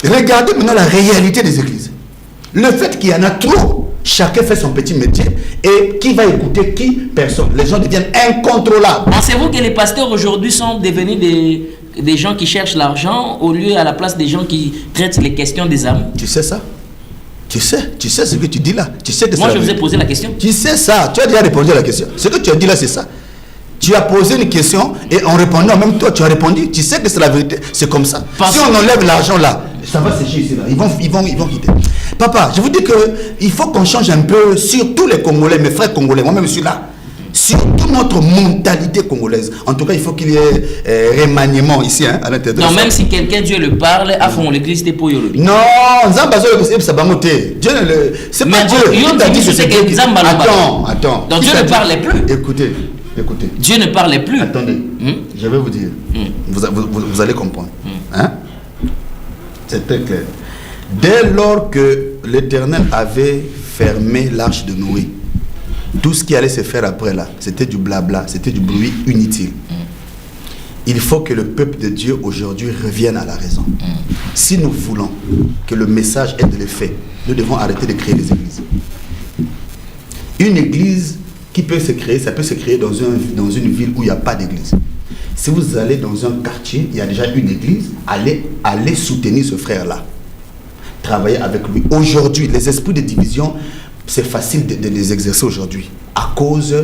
regardez maintenant la réalité des églises. Le fait qu'il y en a trop, chacun fait son petit métier et qui va écouter qui? Personne. Les gens deviennent incontrôlables. Pensez-vous que les pasteurs aujourd'hui sont devenus des gens qui cherchent l'argent au lieu à la place des gens qui traitent les questions des âmes? Tu sais ça? Tu sais ce que tu dis là? Tu sais que moi je vous ai posé la question. Tu sais ça? Tu as déjà répondu à la question. Ce que tu as dit là, c'est ça. Tu as posé une question et on répondait en même temps, tu as répondu. Tu sais que c'est la vérité. C'est comme ça. Si on enlève l'argent là, ça va sécher ici là. Ils vont quitter. Papa, je vous dis qu'il faut qu'on change un peu sur tous les Congolais, mes frères congolais, moi-même je suis là, sur toute notre mentalité congolaise. En tout cas, il faut qu'il y ait remaniement ici, hein, à l'intérieur. Non, même si quelqu'un, Dieu le parle, à fond l'église, c'est pour Yolobi. Non, c'est pas Dieu. Attends. Donc Dieu ne parlait plus. Écoutez. Dieu ne parlait plus. Attendez, je vais vous dire. Vous allez comprendre. Hein? C'est très clair. Dès lors que l'Éternel avait fermé l'arche de Noé, tout ce qui allait se faire après là, c'était du blabla, c'était du bruit inutile. Il faut que le peuple de Dieu aujourd'hui revienne à la raison. Si nous voulons que le message ait de l'effet, nous devons arrêter de créer des églises. Une église qui peut se créer, ça peut se créer dans une ville où il n'y a pas d'église. Si vous allez dans un quartier, il y a déjà une église, allez soutenir ce frère-là. Travailler avec lui. Aujourd'hui, les esprits de division, c'est facile de les exercer aujourd'hui à cause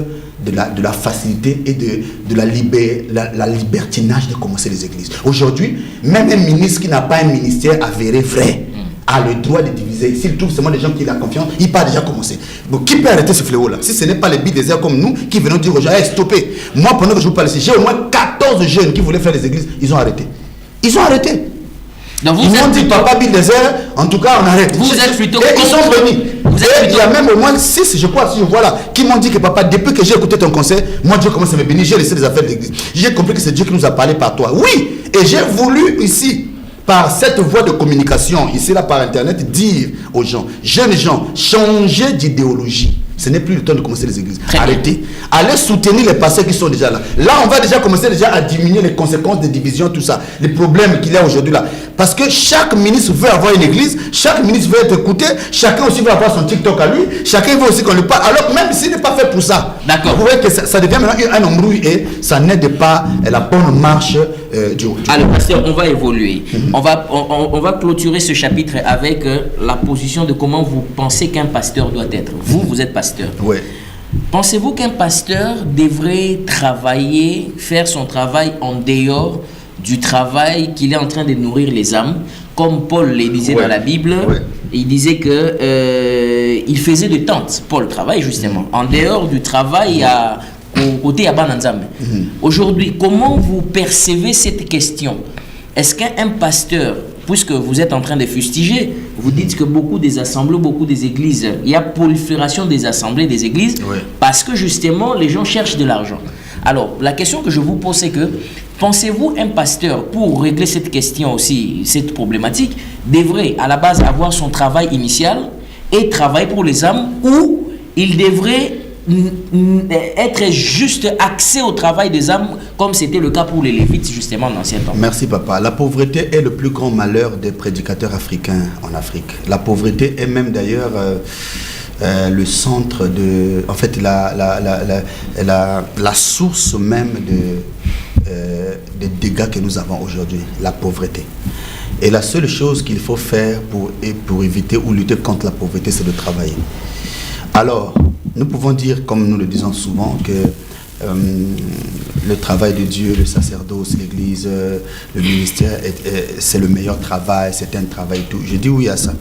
de la facilité et de la libertinage de commencer les églises. Aujourd'hui, même un ministre qui n'a pas un ministère avéré vrai a le droit de diviser. S'il trouve seulement des gens qui ont confiance, il peut déjà commencer. Bon, qui peut arrêter ce fléau-là? Si ce n'est pas les billes déserts comme nous qui venons dire aux gens, hey, stoppez. Moi, pendant que je vous parle ici, j'ai au moins 14 jeunes qui voulaient faire des églises. Ils ont arrêté. Ils m'ont dit, papa, billes déserts, en tout cas, on arrête. Vous êtes plutôt et ils sont venus. Il y a même au moins 6, je crois, si je vois là, qui m'ont dit que papa, depuis que j'ai écouté ton conseil, moi Dieu commence à me bénir, j'ai laissé les affaires de l'église. J'ai compris que c'est Dieu qui nous a parlé par toi. Oui, et j'ai voulu ici, par cette voie de communication, ici là par internet, dire aux gens, jeunes gens, changez d'idéologie. Ce n'est plus le temps de commencer les églises. Arrêtez. Allez soutenir les pasteurs qui sont déjà là. Là, on va déjà commencer à diminuer les conséquences des divisions, tout ça. Les problèmes qu'il y a aujourd'hui là. Parce que chaque ministre veut avoir une église, chaque ministre veut être écouté, chacun aussi veut avoir son TikTok à lui, chacun veut aussi qu'on lui parle. Alors même s'il n'est pas fait pour ça, vous voyez que ça devient maintenant un embrouille et ça n'aide pas la bonne marche du Alors, pasteur, on va évoluer. On va clôturer ce chapitre avec la position de comment vous pensez qu'un pasteur doit être. Vous êtes pasteur. Oui. Pensez-vous qu'un pasteur devrait faire son travail en dehors du travail qu'il est en train de nourrir les âmes, comme Paul le disait dans la Bible? Il disait que il faisait de tentes. Paul travaille justement en dehors du travail au côté à Bananzambe. Aujourd'hui, comment vous percevez cette question? Est-ce qu'un pasteur, puisque vous êtes en train de fustiger, vous dites que beaucoup des assemblées, beaucoup des églises, il y a prolifération des assemblées, des églises, parce que justement les gens cherchent de l'argent. Alors, la question que je vous pose, c'est que, pensez-vous un pasteur, pour régler cette question aussi, cette problématique, devrait à la base avoir son travail initial et travailler pour les âmes, ou il devrait être juste axé au travail des âmes, comme c'était le cas pour les Lévites justement dans l'ancien temps? Merci papa. La pauvreté est le plus grand malheur des prédicateurs africains en Afrique. La pauvreté est même d'ailleurs le centre de, en fait la source même des dégâts que nous avons aujourd'hui, la pauvreté. Et la seule chose qu'il faut faire pour éviter ou lutter contre la pauvreté, c'est de travailler. Alors, nous pouvons dire, comme nous le disons souvent, que le travail de Dieu, le sacerdoce, l'église, le ministère, c'est le meilleur travail, c'est un travail et tout. Je dis oui à ça.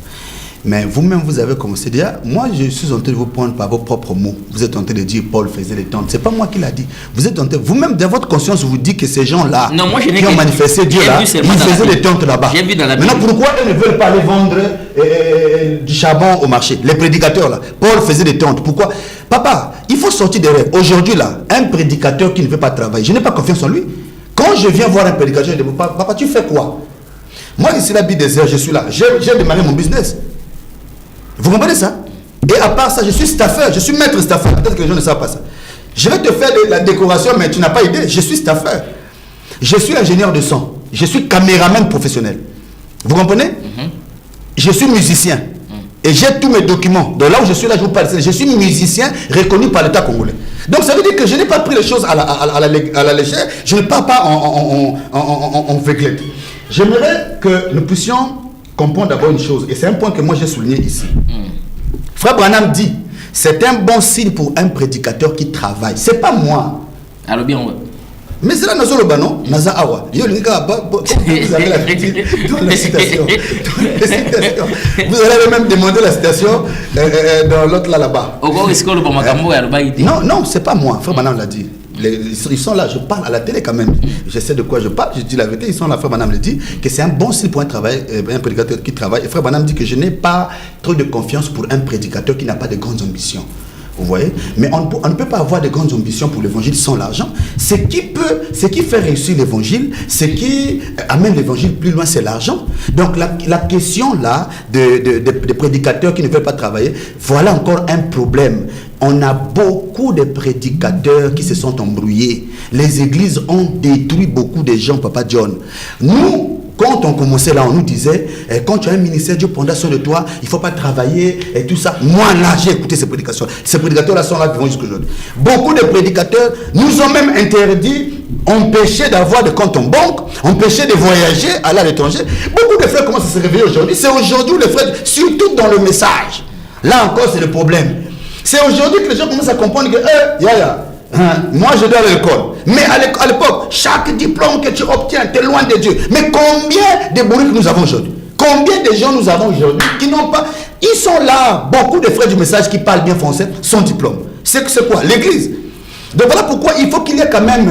Mais vous-même, vous avez commencé déjà. Moi, je suis en train de vous prendre par vos propres mots. Vous êtes en train de dire Paul faisait les tentes. C'est pas moi qui l'a dit. Vous êtes en train, vous-même, dans votre conscience, vous dites que ces gens-là qui ont manifesté Dieu là, ils faisaient les tentes là-bas. Maintenant, pourquoi ils ne veulent pas aller vendre du charbon au marché? Les prédicateurs là, Paul faisait des tentes. Pourquoi? Papa, il faut sortir des rêves. Aujourd'hui là, un prédicateur qui ne veut pas travailler, je n'ai pas confiance en lui. Quand je viens voir un prédicateur, je dis papa, tu fais quoi? Moi, ici, la vie des heures, je suis là. J'ai démarré mon business. Vous comprenez ça? Et à part ça, je suis staffeur, je suis maître staffeur. Peut-être que les gens ne savent pas ça. Je vais te faire de la décoration, mais tu n'as pas idée. Je suis staffeur. Je suis ingénieur de son. Je suis caméraman professionnel. Vous comprenez? Je suis musicien. Et j'ai tous mes documents. Donc là où je suis là, je vous parle. Je suis musicien reconnu par l'État congolais. Donc ça veut dire que je n'ai pas pris les choses à la légère. Je ne pars pas en véglette. J'aimerais que nous puissions comprendre d'abord une chose, et c'est un point que moi j'ai souligné ici. Frère Branham dit, c'est un bon signe pour un prédicateur qui travaille. C'est pas moi. Alors bien, mais c'est là Nazo Loba, non? Naza Awa. Vous avez la citation. Vous allez même demander la citation dans l'autre là-bas. Non, c'est pas moi. Frère Branham l'a dit. Ils sont là, je parle à la télé quand même. Je sais de quoi je parle, je dis la vérité. Ils sont là, Frère Branham le dit, que c'est un bon signe pour un prédicateur qui travaille. Et Frère Branham dit que je n'ai pas trop de confiance pour un prédicateur qui n'a pas de grandes ambitions. Vous voyez? Mais on ne peut pas avoir de grandes ambitions pour l'évangile sans l'argent. Ce qui fait réussir l'évangile, ce qui amène l'évangile plus loin, c'est l'argent. Donc la question là de prédicateurs qui ne veulent pas travailler, voilà encore un problème. On a beaucoup de prédicateurs qui se sont embrouillés. Les églises ont détruit beaucoup de gens, Papa John. Nous, quand on commençait là, on nous disait, quand tu as un ministère, Dieu prendra soin de toi, il ne faut pas travailler et tout ça. Moi là, j'ai écouté ces prédications. Ces prédicateurs-là sont là, vivant jusqu'aujourd'hui. Beaucoup de prédicateurs nous ont même interdit, empêché d'avoir de compte en banque, empêché de voyager, aller à l'étranger. Beaucoup de frères commencent à se réveiller aujourd'hui. C'est aujourd'hui les frères, surtout dans le message. Là encore, c'est le problème. C'est aujourd'hui que les gens commencent à comprendre que, moi je dois à l'école. Mais à l'époque, chaque diplôme que tu obtiens, tu es loin de Dieu. Mais combien de bourriques nous avons aujourd'hui? Combien de gens nous avons aujourd'hui qui n'ont pas... Ils sont là, beaucoup de frères du message qui parlent bien français, sans diplôme. C'est quoi? L'église. Donc voilà pourquoi il faut qu'il y ait quand même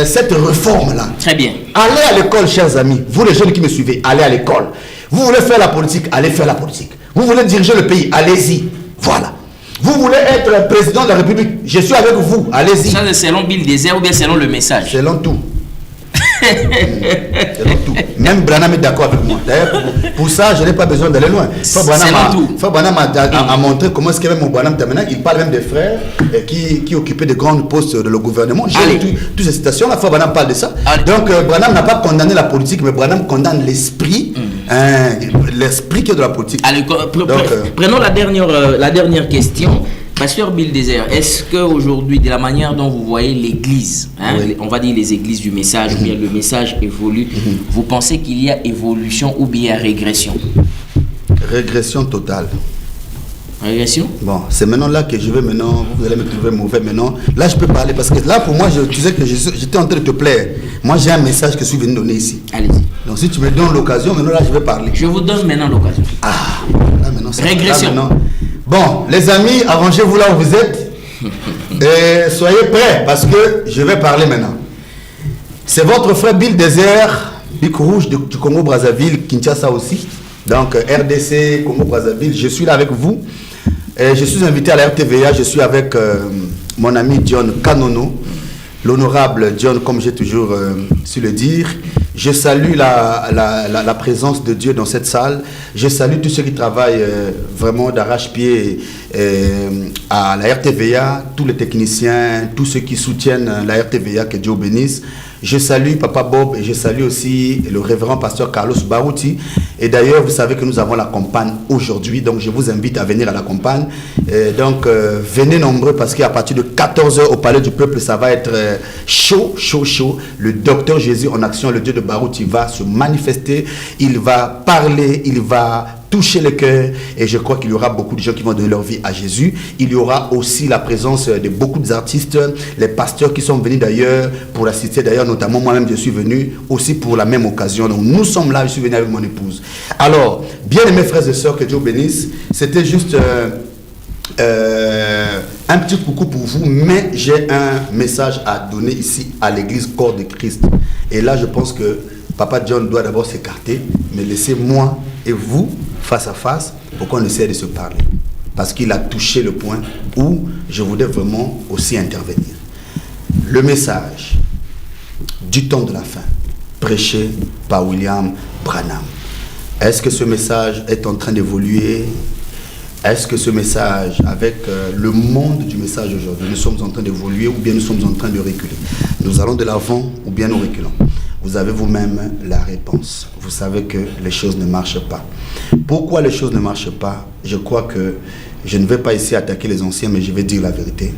cette réforme-là. Très bien. Allez à l'école, chers amis. Vous les jeunes qui me suivez, allez à l'école. Vous voulez faire la politique, allez faire la politique. Vous voulez diriger le pays, allez-y. Voilà. Vous voulez être président de la République, je suis avec vous, allez-y. Ça c'est selon Bill Désert ou bien selon le message? Selon tout. Selon tout. Même Branham est d'accord avec moi. D'ailleurs, pour ça, je n'ai pas besoin d'aller loin. Frère Branham a montré comment est-ce que même mon Branham maintenant, il parle même des frères qui occupaient de grands postes de le gouvernement. J'ai lu toutes ces citations-là, Frère Branham parle de ça. Donc, Branham n'a pas condamné la politique, mais Branham condamne l'esprit, l'esprit qui est de la politique. Allez, prenons la dernière question. Pasteur Bill Désert, est-ce qu'aujourd'hui, de la manière dont vous voyez l'église, on va dire les églises du message, ou bien le message évolue, vous pensez qu'il y a évolution ou bien régression? Régression totale. Régression? Bon, c'est maintenant là que je vais maintenant, vous allez me trouver mauvais maintenant. Là, je peux parler parce que là, pour moi, tu sais que j'étais en train de te plaire. Moi, j'ai un message que je suis venu donner ici. Allez-y. Donc, si tu me donnes l'occasion, maintenant là, je vais parler. Je vous donne maintenant l'occasion. Ah, là maintenant, c'est régression. Là, bon, les amis, arrangez-vous là où vous êtes. Et soyez prêts parce que je vais parler maintenant. C'est votre frère Bill Désert, Bic Rouge du Congo-Brazzaville, Kinshasa aussi. Donc, RDC, Congo-Brazzaville, je suis là avec vous. Et je suis invité à la RTVA, je suis avec mon ami John Kanono, l'honorable John, comme j'ai toujours su le dire. Je salue la présence de Dieu dans cette salle. Je salue tous ceux qui travaillent vraiment d'arrache-pied à la RTVA, tous les techniciens, tous ceux qui soutiennent la RTVA, que Dieu bénisse. Je salue Papa Bob et je salue aussi le révérend pasteur Carlos Barouti. Et d'ailleurs, vous savez que nous avons la campagne aujourd'hui, donc je vous invite à venir à la campagne. Donc, venez nombreux parce qu'à partir de 14h au Palais du Peuple, ça va être chaud, chaud, chaud. Le docteur Jésus en action, le Dieu de Barouti va se manifester, il va parler, il va toucher le cœur, et je crois qu'il y aura beaucoup de gens qui vont donner leur vie à Jésus. Il y aura aussi la présence de beaucoup d'artistes, les pasteurs qui sont venus d'ailleurs pour assister, d'ailleurs notamment moi-même je suis venu aussi pour la même occasion. Donc nous sommes là, je suis venu avec mon épouse. Alors, bien aimés frères et sœurs, que Dieu bénisse, c'était juste un petit coucou pour vous, mais j'ai un message à donner ici à l'église Corps de Christ. Et là je pense que Papa John doit d'abord s'écarter, mais laissez moi et vous face à face pour qu'on essaie de se parler. Parce qu'il a touché le point où je voudrais vraiment aussi intervenir. Le message du temps de la fin, prêché par William Branham. Est-ce que ce message est en train d'évoluer? Est-ce que ce message, avec le monde du message aujourd'hui, nous sommes en train d'évoluer ou bien nous sommes en train de reculer? Nous allons de l'avant ou bien nous reculons? Vous avez vous-même la réponse. Vous savez que les choses ne marchent pas. Pourquoi les choses ne marchent pas? Je crois que je ne vais pas ici attaquer les anciens, mais je vais dire la vérité.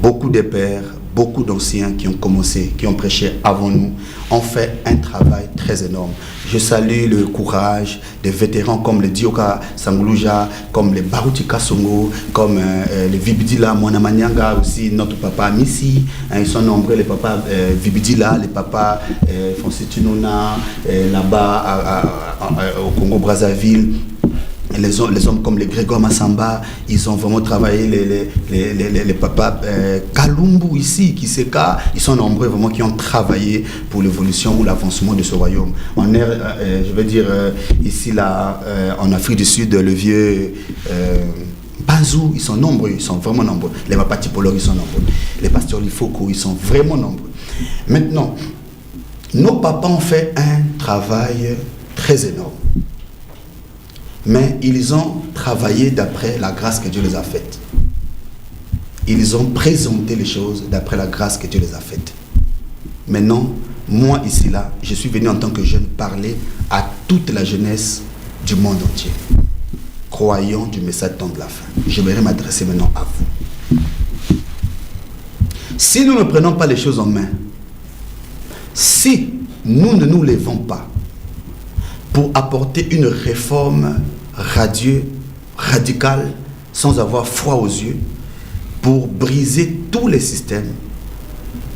Beaucoup de pères, beaucoup d'anciens qui ont commencé, qui ont prêché avant nous, ont fait un travail très énorme. Je salue le courage des vétérans comme le Dioka Sanguluja, comme les Baruti Kasongo, comme les Vibidila Mwanamanyanga, aussi notre papa Missi. Ils sont nombreux, les papas Vibidila, les papas Francis Tunona, là-bas au Congo-Brazzaville. Les hommes comme les Grégoire Massamba, ils ont vraiment travaillé, les papas Kalumbu ici, Kiseka, ils sont nombreux vraiment qui ont travaillé pour l'évolution ou l'avancement de ce royaume. On est, je vais dire, ici, là, en Afrique du Sud, le vieux Bazou, ils sont nombreux, ils sont vraiment nombreux. Les papas typologues, ils sont nombreux. Les pasteurs Lifoko, ils sont vraiment nombreux. Maintenant, nos papas ont fait un travail très énorme. Mais ils ont travaillé d'après la grâce que Dieu les a faite. Ils ont présenté les choses d'après la grâce que Dieu les a faite. Maintenant, moi ici là, je suis venu en tant que jeune parler à toute la jeunesse du monde entier, croyant du message temps de la fin. Je vais m'adresser maintenant à vous. Si nous ne prenons pas les choses en main, si nous ne nous levons pas pour apporter une réforme radicale, sans avoir froid aux yeux, pour briser tous les systèmes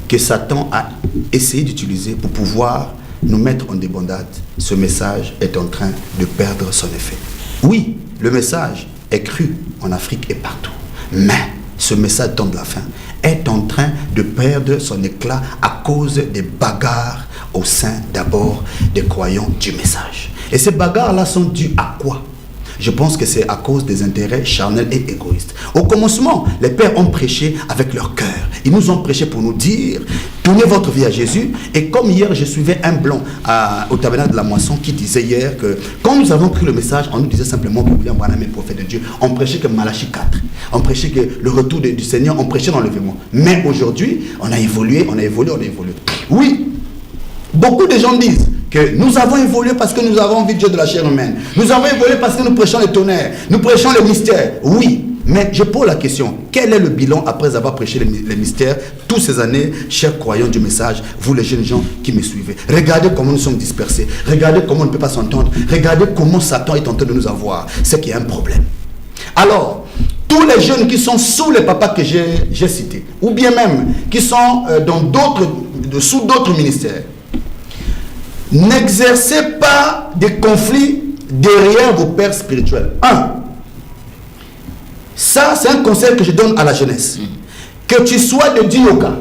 que Satan a essayé d'utiliser pour pouvoir nous mettre en débandade, ce message est en train de perdre son effet. Oui, le message est cru en Afrique et partout, mais ce message temps de la fin est en train de perdre son éclat à cause des bagarres au sein d'abord des croyants du message. Et ces bagarres-là sont dues à quoi? Je pense que c'est à cause des intérêts charnels et égoïstes. Au commencement, les pères ont prêché avec leur cœur. Ils nous ont prêché pour nous dire, tournez votre vie à Jésus. Et comme hier, je suivais un blanc au tabernacle de la moisson qui disait hier que quand nous avons pris le message, on nous disait simplement que William Branham est prophète de Dieu. On prêchait que Malachie 4. On prêchait que le retour du Seigneur, on prêchait l'enlèvement. Mais aujourd'hui, on a évolué. Oui, beaucoup de gens disent que nous avons évolué parce que nous avons envie de Dieu de la chair humaine. Nous avons évolué parce que nous prêchons le tonnerre. Nous prêchons le mystère. Oui, mais je pose la question. Quel est le bilan après avoir prêché les mystères toutes ces années, chers croyants du message, vous les jeunes gens qui me suivez? Regardez comment nous sommes dispersés. Regardez comment on ne peut pas s'entendre. Regardez comment Satan est en train de nous avoir. C'est qu'il y a un problème. Alors, tous les jeunes qui sont sous les papas que j'ai cités, ou bien même qui sont sous d'autres ministères, n'exercez pas des conflits derrière vos pères spirituels. Ça, c'est un conseil que je donne à la jeunesse. Que tu sois de Dioka,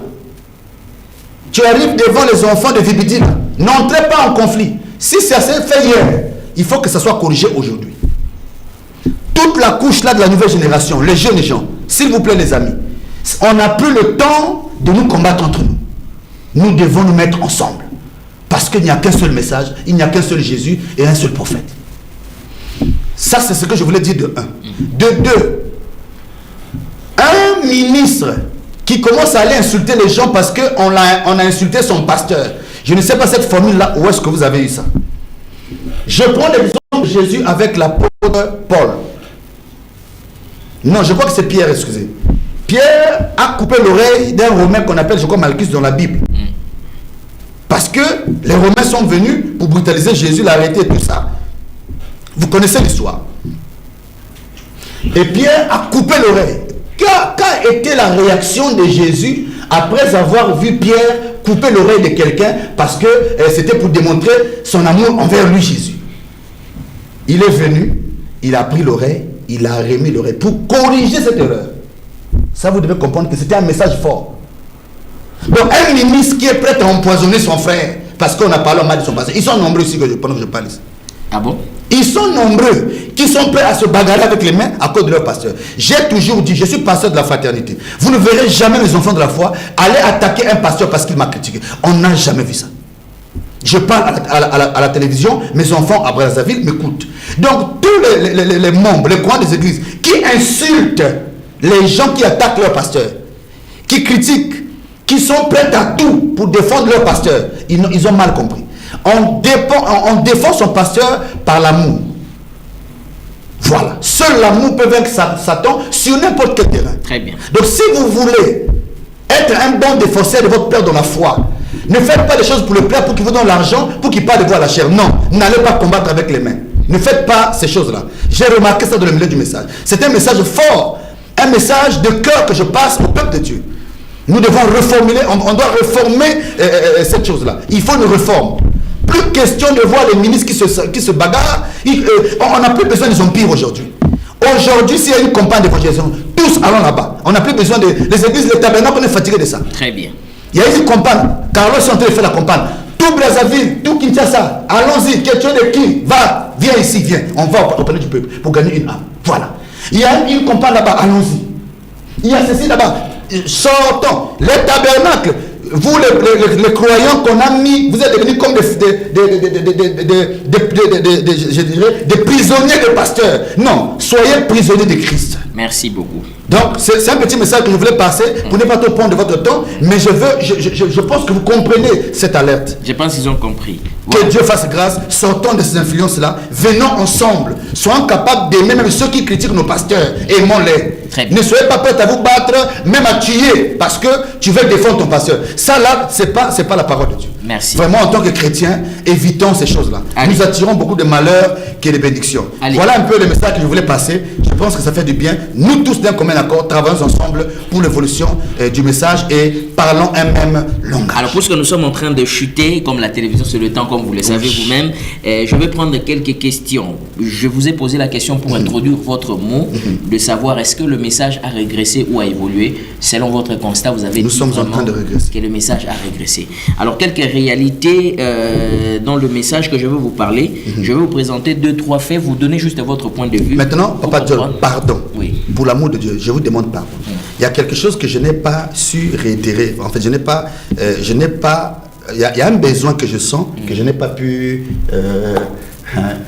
tu arrives devant les enfants de Vibidila, n'entrez pas en conflit. Si ça s'est fait hier, il faut que ça soit corrigé aujourd'hui. Toute la couche là de la nouvelle génération, les jeunes gens, s'il vous plaît les amis, on n'a plus le temps de nous combattre entre nous. Nous devons nous mettre ensemble. Parce qu'il n'y a qu'un seul message, il n'y a qu'un seul Jésus et un seul prophète. Ça, c'est ce que je voulais dire de un. De deux, un ministre qui commence à aller insulter les gens parce qu'on a insulté son pasteur. Je ne sais pas cette formule-là, où est-ce que vous avez eu ça? Je prends l'exemple de Jésus avec l'apôtre Paul. Non, je crois que c'est Pierre, excusez. Pierre a coupé l'oreille d'un Romain qu'on appelle, je crois, Malchus dans la Bible. Parce que les Romains sont venus pour brutaliser Jésus, l'arrêter, tout ça. Vous connaissez l'histoire. Et Pierre a coupé l'oreille. Qu'a été la réaction de Jésus après avoir vu Pierre couper l'oreille de quelqu'un parce que c'était pour démontrer son amour envers lui, Jésus. Il est venu, il a pris l'oreille, il a remis l'oreille pour corriger cette erreur. Ça, vous devez comprendre que c'était un message fort. Donc, un ministre qui est prêt à empoisonner son frère parce qu'on a parlé en mal de son passé, ils sont nombreux ici pendant que je parle ici. Ah bon? Ils sont nombreux qui sont prêts à se bagarrer avec les mains à cause de leur pasteur. J'ai toujours dit, je suis pasteur de la fraternité. Vous ne verrez jamais mes enfants de la foi aller attaquer un pasteur parce qu'il m'a critiqué. On n'a jamais vu ça. Je parle à la télévision, mes enfants à Brazzaville m'écoutent. Donc tous les membres, les coins des églises qui insultent les gens qui attaquent leur pasteur, qui critiquent, qui sont prêts à tout pour défendre leur pasteur, ils ont mal compris. On défend son pasteur par l'amour. Voilà. Seul l'amour peut vaincre Satan sur n'importe quel terrain. Très bien. Donc si vous voulez être un bon défenseur de votre père dans la foi, ne faites pas des choses pour le plaire, pour qu'il vous donne l'argent, pour qu'il parle de vous à la chair. Non, n'allez pas combattre avec les mains. Ne faites pas ces choses-là. J'ai remarqué ça dans le milieu du message. C'est un message fort, un message de cœur que je passe au peuple de Dieu. Nous devons reformuler, on doit réformer cette chose-là. Il faut une réforme. Plus question de voir les ministres qui se bagarrent. On n'a plus besoin des empires aujourd'hui. Aujourd'hui, s'il y a une campagne d'évangélisation, tous allons là-bas. On n'a plus besoin les églises, les tabernacles, on est fatigué de ça. Très bien. Il y a une campagne. Carlos est en train de faire la campagne. Tout Brazzaville, tout Kinshasa, allons-y. Question de qui? Va, viens ici, viens. On va au palais du peuple pour gagner une âme. Voilà. Il y a une campagne là-bas, allons-y. Il y a ceci là-bas. Sortons. Les tabernacles. Vous, les croyants qu'on a mis, vous êtes devenus comme des prisonniers de pasteurs. Non, soyez prisonniers de Christ. Merci beaucoup. Donc, c'est un petit message que je voulais passer pour ne pas trop prendre de votre temps, mais je pense que vous comprenez cette alerte. Je pense qu'ils ont compris. Que Dieu fasse grâce, sortons de ces influences-là, venons ensemble, soyons capables d'aimer même ceux qui critiquent nos pasteurs, aimons-les. Ne soyez pas prêts à vous battre, même à tuer, parce que tu veux défendre ton pasteur. Ça là, c'est pas la parole de Dieu. Merci. Vraiment, en tant que chrétiens, évitons ces choses-là. Nous attirons beaucoup de malheurs que de bénédictions. Voilà un peu le message que je voulais passer. Je pense que ça fait du bien. Nous tous d'un commun accord, travaillons ensemble pour l'évolution du message et parlons un même langage. Alors, puisque nous sommes en train de chuter, comme la télévision c'est le temps, comme vous le savez vous-même, je vais prendre quelques questions. Je vous ai posé la question pour introduire votre mot, de savoir est-ce que le message a régressé ou a évolué. Selon votre constat, vous avez dit sommes en train de régresser. Que le message a régressé. Alors, quelques réalités dans le message que je veux vous parler. Je vais vous présenter 2-3 faits, vous donner juste votre point de vue. Maintenant, Papa Dieu, pardon. Oui. Pour l'amour de Dieu, je vous demande pardon. Il y a quelque chose que je n'ai pas su réitérer. En fait, il y a un besoin que je sens, que je n'ai pas pu...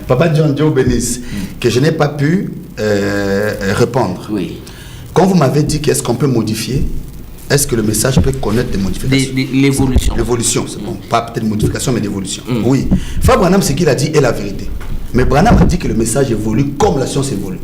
Papa Dieu bénisse, que je n'ai pas pu répondre. Oui. Quand vous m'avez dit qu'est-ce qu'on peut modifier, est-ce que le message peut connaître des modifications? L'évolution. L'évolution, c'est bon. Pas peut-être modification, mais d'évolution. Oui. Frère Branham, ce qu'il a dit est la vérité. Mais Branham a dit que le message évolue comme la science évolue.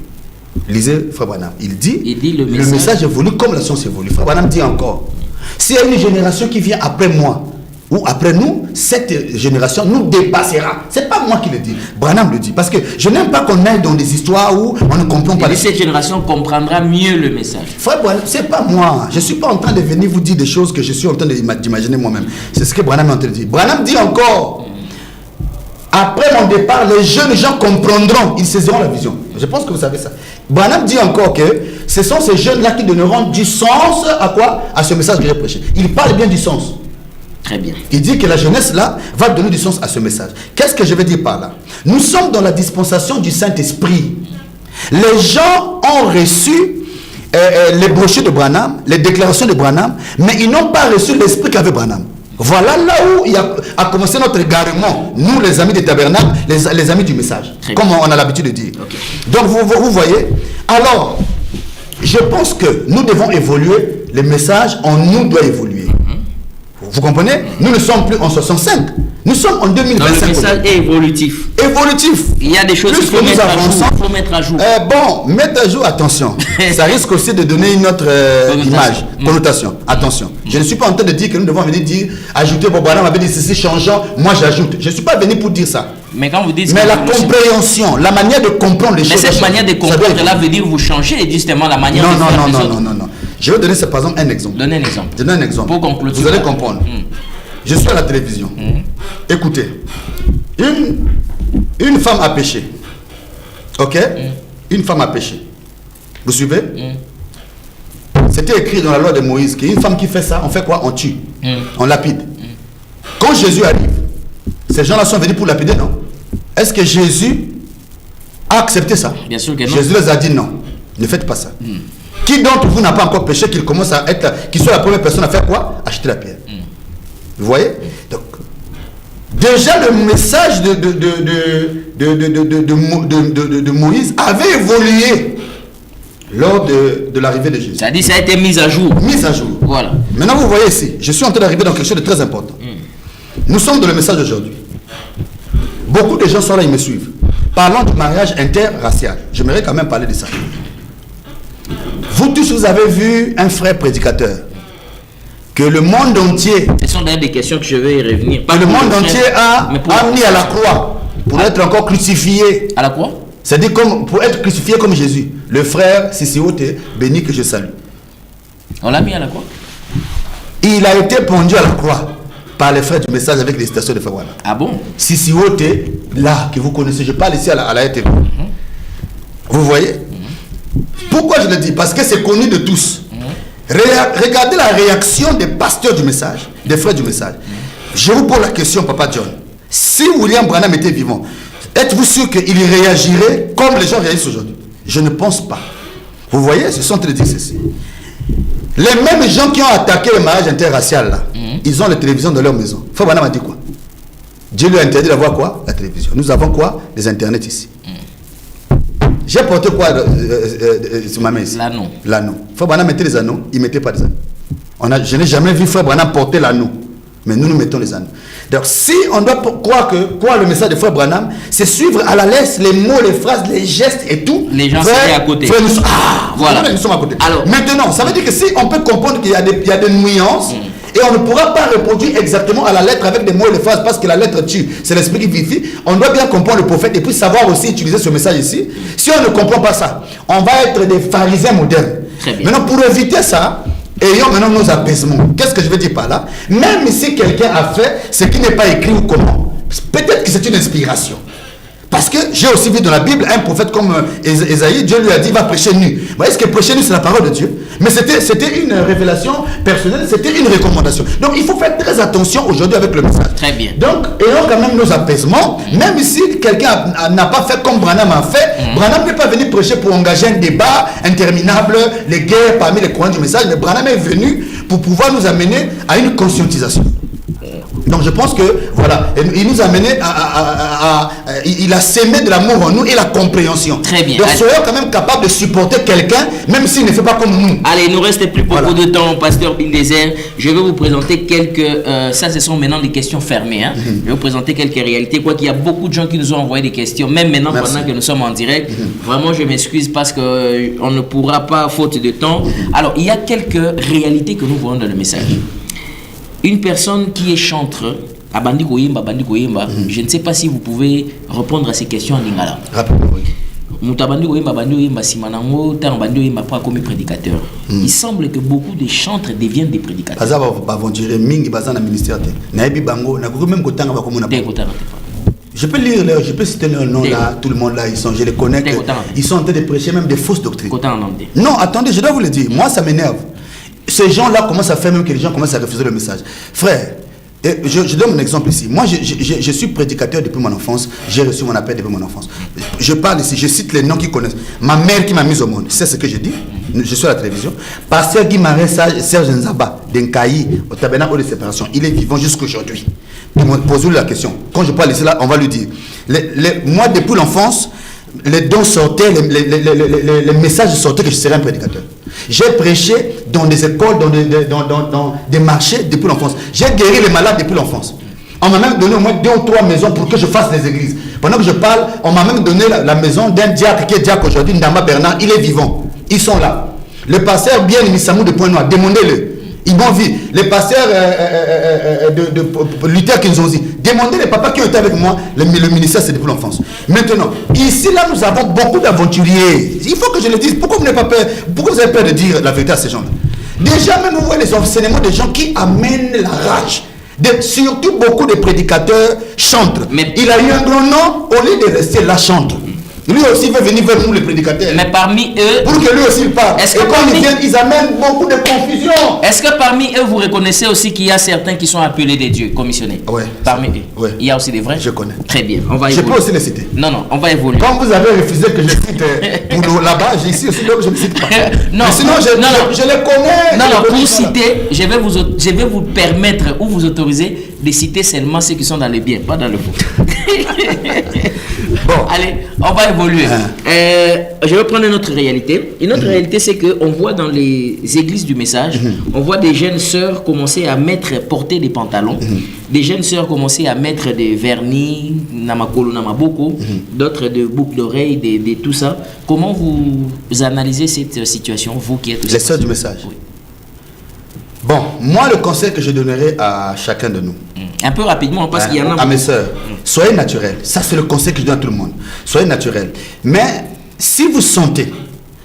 Lisez Frère Branham. Il dit le message évolue comme la science évolue. Frère Branham dit encore, s'il y a une génération qui vient après moi, ou après nous, cette génération nous dépassera. C'est pas moi qui le dis. Branham le dit. Parce que je n'aime pas qu'on aille dans des histoires où on ne comprend pas. Et cette génération comprendra mieux le message. Frère Branham, c'est pas moi. Je suis pas en train de venir vous dire des choses que je suis en train d'imaginer moi-même. C'est ce que Branham est en train de dire. Branham dit encore, après mon départ, les jeunes gens comprendront, ils saisiront la vision. Je pense que vous savez ça. Branham dit encore que ce sont ces jeunes-là qui donneront du sens à quoi? À ce message que j'ai prêché. Il parle bien du sens. Très bien. Il dit que la jeunesse là va donner du sens à ce message. Qu'est-ce que je veux dire par là? Nous sommes dans la dispensation du Saint-Esprit. Les gens ont reçu les brochures de Branham, les déclarations de Branham, mais ils n'ont pas reçu l'esprit qu'avait Branham. Voilà là où il a commencé notre égarement, nous les amis des tabernacles, les amis du message, comme on a l'habitude de dire. Okay. Donc vous voyez, alors je pense que nous devons évoluer, le message en nous doit évoluer. Vous comprenez? Nous ne sommes plus en 65, nous sommes en 2025. Donc le message est évolutif. évolutif. Il y a des choses qu'il faut mettre à jour. Il faut mettre à jour. Bon, mettre à jour, attention. Ça risque aussi de donner une autre image, connotation. Attention. Je ne suis pas en train de dire que nous devons venir dire, ajouter, bon, voilà, on avait dit ceci changeant, moi j'ajoute. Je ne suis pas venu pour dire ça. Mais quand vous dites... Mais la compréhension, la manière de comprendre les choses... Mais cette manière de comprendre, là veut dire vous changez justement la manière de faire les autres. Non. Je vais donner, par exemple, un exemple. Donnez un exemple. Je donne un exemple. Pour conclure. Vous allez comprendre. Je suis à la télévision. Écoutez, une femme a péché. Ok? Une femme a péché. Vous suivez? C'était écrit dans la loi de Moïse qu'une femme qui fait ça, on fait quoi? On tue. On lapide. Quand Jésus arrive, ces gens-là sont venus pour lapider, non? Est-ce que Jésus a accepté ça? Bien sûr que non. Jésus les a dit non. Ne faites pas ça. Qui d'entre vous n'a pas encore péché qu'il commence à être, qu'il soit la première personne à faire quoi? Acheter la pierre. Vous voyez? Donc, déjà le message de Moïse avait évolué lors de l'arrivée de Jésus. Ça dit ça a été mis à jour. Mis à jour. Voilà. Maintenant vous voyez ici, je suis en train d'arriver dans quelque chose de très important. Nous sommes dans le message d'aujourd'hui. Beaucoup de gens sont là, ils me suivent. Parlons du mariage interracial. J'aimerais quand même parler de ça. Vous tous, vous avez vu un frère prédicateur que le monde entier... Ce sont d'ailleurs des questions que je vais y revenir. Le monde entier a mis à la croix pour être encore crucifié. À la croix? C'est-à-dire pour être crucifié comme Jésus. Le frère Sissiote, béni que je salue. On l'a mis à la croix? Il a été pendu à la croix par les frères du message avec les citations de Fawala. Ah bon? Sissiote, là, que vous connaissez, je parle ici à la RTV. Vous voyez? Pourquoi je le dis? Parce que c'est connu de tous. Regardez la réaction des pasteurs du message, des frères du message. Je vous pose la question, Papa John. Si William Branham était vivant, êtes-vous sûr qu'il réagirait comme les gens réagissent aujourd'hui? Je ne pense pas. Vous voyez, ce sont en train de dire ceci. Les mêmes gens qui ont attaqué le mariage interracial, là, ils ont la télévision dans leur maison. Frère Branham a dit quoi? Dieu lui a interdit d'avoir quoi? La télévision. Nous avons quoi? Les internets ici. J'ai porté quoi sur ma main ici? L'anneau. L'anneau. Frère Branham mettait les anneaux, il ne mettait pas des anneaux. Je n'ai jamais vu Frère Branham porter l'anneau. Mais nous mettons les anneaux. Donc si on doit croire que le message de Frère Branham, c'est suivre à la lettre les mots, les phrases, les gestes et tout. Les gens sont à côté. Frère, nous sommes à côté. Alors, maintenant, ça veut dire que si on peut comprendre qu'il y a des nuances, et on ne pourra pas reproduire exactement à la lettre avec des mots et des phrases parce que la lettre tue, c'est l'esprit qui vivifie. On doit bien comprendre le prophète et puis savoir aussi utiliser ce message ici. Si on ne comprend pas ça, on va être des pharisiens modernes. Maintenant, pour éviter ça, ayons maintenant nos apaisements. Qu'est-ce que je veux dire par là? Même si quelqu'un a fait ce qui n'est pas écrit ou comment, peut-être que c'est une inspiration. Parce que j'ai aussi vu dans la Bible un prophète comme Esaïe, Dieu lui a dit va prêcher nu. Vous voyez ce que prêcher nu, c'est la parole de Dieu. Mais c'était une révélation personnelle, c'était une recommandation. Donc il faut faire très attention aujourd'hui avec le message. Très bien. Donc ayons quand même nos apaisements. Même si quelqu'un n'a pas fait comme Branham a fait, Branham n'est pas venu prêcher pour engager un débat interminable, les guerres parmi les courants du message, mais Branham est venu pour pouvoir nous amener à une conscientisation. Donc je pense que voilà, il nous a amené il a sémé de l'amour en nous et la compréhension. Très bien. Donc soyons quand même capables de supporter quelqu'un, même s'il ne fait pas comme nous. Allez, il nous reste plus beaucoup de temps, Pasteur Bill Désert. Je vais vous présenter quelques... ça, ce sont maintenant des questions fermées. Hein. Je vais vous présenter quelques réalités. Quoi qu'il y a beaucoup de gens qui nous ont envoyé des questions, même maintenant pendant que nous sommes en direct. Vraiment, je m'excuse parce qu'on ne pourra pas, faute de temps. Alors, il y a quelques réalités que nous voyons dans le message. Une personne qui est chantre, Abandi Koyimba, je ne sais pas si vous pouvez répondre à ces questions en lingala. Rapidement, oui. Il semble que beaucoup de chantres deviennent des prédicateurs. Je peux lire, je peux citer leur nom là, tout le monde là, je les connais, ils sont en train de prêcher même des fausses doctrines. Non, attendez, je dois vous le dire, moi ça m'énerve. Ces gens-là commencent à faire même que les gens commencent à refuser le message. Frère, je donne un exemple ici. Moi, je suis prédicateur depuis mon enfance. J'ai reçu mon appel depuis mon enfance. Je parle ici, je cite les noms qu'ils connaissent. Ma mère qui m'a mis au monde, c'est ce que je dis. Je suis à la télévision. Pasteur Guy Marais Serge Nzaba, d'Enkaï, au tabernacle de séparation. Il est vivant jusqu'à aujourd'hui. Posez-lui la question. Quand je parle ici, là, on va lui dire. Moi, depuis l'enfance, les dons sortaient, les messages sortaient que je serais un prédicateur. J'ai prêché dans des écoles, dans des marchés depuis l'enfance. J'ai guéri les malades depuis l'enfance. On m'a même donné au moins 2 ou 3 maisons pour que je fasse les églises. Pendant que je parle, on m'a même donné la maison d'un diacre qui est diacre aujourd'hui, Ndama Bernard. Il est vivant. Ils sont là. Le pasteur bien Missamou de Point-Noir, demandez-le. Ils m'ont vu. Les pasteurs de Luther Kinzozi, demandez les papas qui ont été avec moi. Le ministère, c'est depuis l'enfance. Maintenant, ici, là, nous avons beaucoup d'aventuriers. Il faut que je le dise. Pourquoi vous n'avez pas peur? Pourquoi vous avez peur de dire la vérité à ces gens-là? Déjà, même vous voyez les enseignements des gens qui amènent la rage. Surtout beaucoup de prédicateurs chantres. Mais il a eu un grand nom au lieu de rester là chantre. Lui aussi veut venir vers nous les prédicateurs. Mais parmi eux, pour que lui aussi il parle. Et quand ils viennent, ils amènent beaucoup de confusion. Est-ce que parmi eux, vous reconnaissez aussi qu'il y a certains qui sont appelés des dieux, commissionnés? Oui. Parmi eux. Ouais. Il y a aussi des vrais? Je connais. Très bien. On va évoluer. Je peux aussi les citer. Non, on va évoluer. Quand vous avez refusé que je cite pour là-bas, j'ai ici aussi, donc je ne cite pas. Non. Mais sinon, je les connais. Non, pour citer, je vais vous permettre ou vous autoriser de citer seulement ceux qui sont dans le bien, pas dans le faux. Bon. Allez, on va évoluer. Je vais prendre une autre réalité. Une autre réalité, c'est qu'on voit dans les églises du message, on voit des jeunes sœurs commencer à porter des pantalons, des jeunes sœurs commencer à mettre des vernis, namakolo, namaboko, d'autres de boucles d'oreilles, de tout ça. Comment vous analysez cette situation, vous qui êtes aussi... Les sœurs du message. Oui. Bon, moi, le conseil que je donnerai à chacun de nous. Un peu rapidement, parce qu'il y en a... À mes sœurs, soyez naturels. Ça, c'est le conseil que je donne à tout le monde. Soyez naturels. Mais, si vous sentez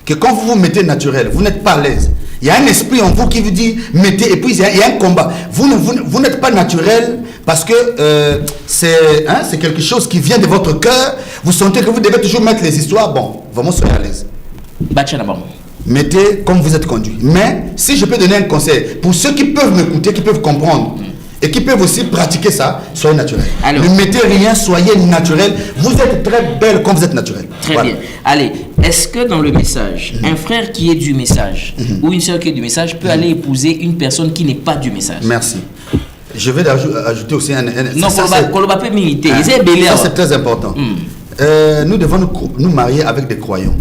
que quand vous vous mettez naturel, vous n'êtes pas à l'aise, il y a un esprit en vous qui vous dit, mettez, et puis il y a un combat. Vous n'êtes pas naturel parce que c'est quelque chose qui vient de votre cœur. Vous sentez que vous devez toujours mettre les histoires. Bon, vraiment, soyez à l'aise. Mettez comme vous êtes conduit. Mais si je peux donner un conseil pour ceux qui peuvent m'écouter, qui peuvent comprendre et qui peuvent aussi pratiquer ça, soyez naturel. Alors, ne mettez rien, soyez naturel. Vous êtes très belle quand vous êtes naturel. Très bien. Allez, est-ce que dans le message, un frère qui est du message ou une soeur qui est du message peut aller épouser une personne qui n'est pas du message? Merci. Je vais ajouter aussi un... Non, ça peut militer. Ça, c'est très important. Nous devons nous marier avec des croyants.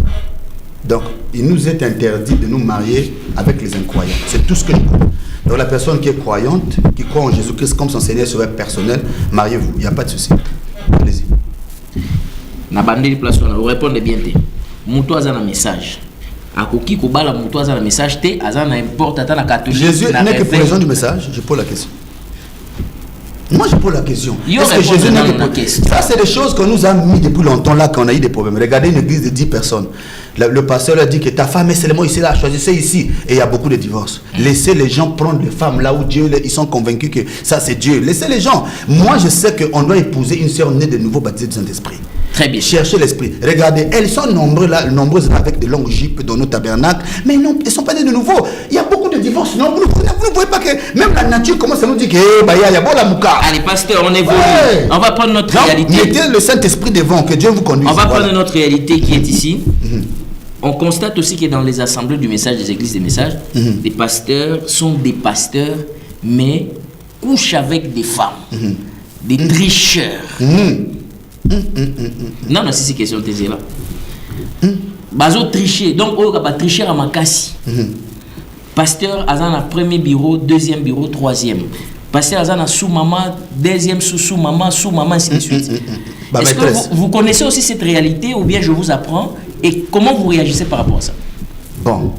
Donc, il nous est interdit de nous marier avec les incroyants. C'est tout ce que je crois. Donc, la personne qui est croyante, qui croit en Jésus-Christ comme son Seigneur serait personnel, mariez-vous. Il n'y a pas de souci. Allez-y. Vous répondez bien. Message. Jésus n'est que pour les gens du message. Je pose la question. Moi, je pose la question. Est-ce que Jésus n'est que pour... Ça, c'est des choses qu'on nous a mis depuis longtemps là, qu'on a eu des problèmes. Regardez une église de 10 personnes. Le pasteur a dit que ta femme est seulement ici, là, choisissez ici. Et il y a beaucoup de divorces. Laissez les gens prendre les femmes là où Dieu, ils sont convaincus que ça, c'est Dieu. Laissez les gens. Moi, je sais qu'on doit épouser une sœur née de nouveau baptisée du Saint-Esprit. Très bien. Cherchez l'esprit. Regardez, elles sont nombreuses avec de longues jupes dans nos tabernacles, mais non, elles ne sont pas nées de nouveau. Il y a beaucoup de divorces. Non, vous ne voyez pas que même la nature commence à nous dire que il y a bon la mouka. Allez, pasteur, on évolue. Ouais. On va prendre notre réalité. Mettez le Saint-Esprit devant, que Dieu vous conduise. On va prendre notre réalité qui est ici. On constate aussi que dans les assemblées du message, des églises des messages, des pasteurs sont des pasteurs, mais couchent avec des femmes, des tricheurs. Non, c'est cette question de là. Bazo tricher, donc on va tricher à Makassi. Pasteur Azana premier bureau, deuxième bureau, troisième. Pasteur Azana sous-maman, deuxième sous-maman, ainsi de suite. Est-ce que vous connaissez aussi cette réalité ou bien je vous apprends et comment vous réagissez par rapport à ça? Bon,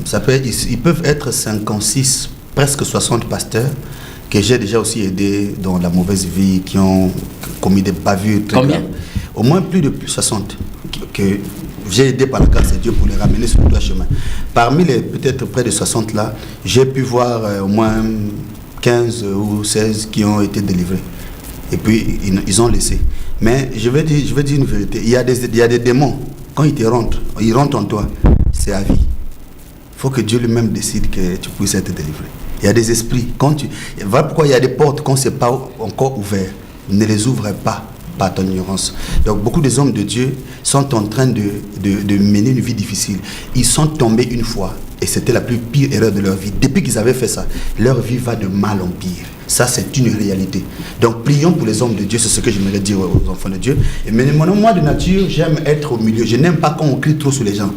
ça peut être, ils peuvent être 56, presque 60 pasteurs que j'ai déjà aussi aidé dans la mauvaise vie, qui ont commis des bavures très graves. Au moins plus de 60 que j'ai aidé par la grâce de Dieu pour les ramener sur le droit chemin. Parmi les peut-être près de 60 là, j'ai pu voir au moins 15 ou 16 qui ont été délivrés. Et puis ils ont laissé. Mais je vais dire une vérité. Il y a des démons. Quand ils rentrent en toi, c'est à vie. Il faut que Dieu lui-même décide que tu puisses être délivré. Il y a des esprits. Voilà pourquoi il y a des portes qu'on ne sait pas encore ouvertes. Ne les ouvre pas par ton ignorance. Donc beaucoup des hommes de Dieu sont en train de mener une vie difficile. Ils sont tombés une fois et c'était la plus pire erreur de leur vie. Depuis qu'ils avaient fait ça, leur vie va de mal en pire. Ça, c'est une réalité. Donc prions pour les hommes de Dieu, c'est ce que j'aimerais dire aux enfants de Dieu. Et mais moi de nature, j'aime être au milieu. Je n'aime pas quand on crie trop sur les gens.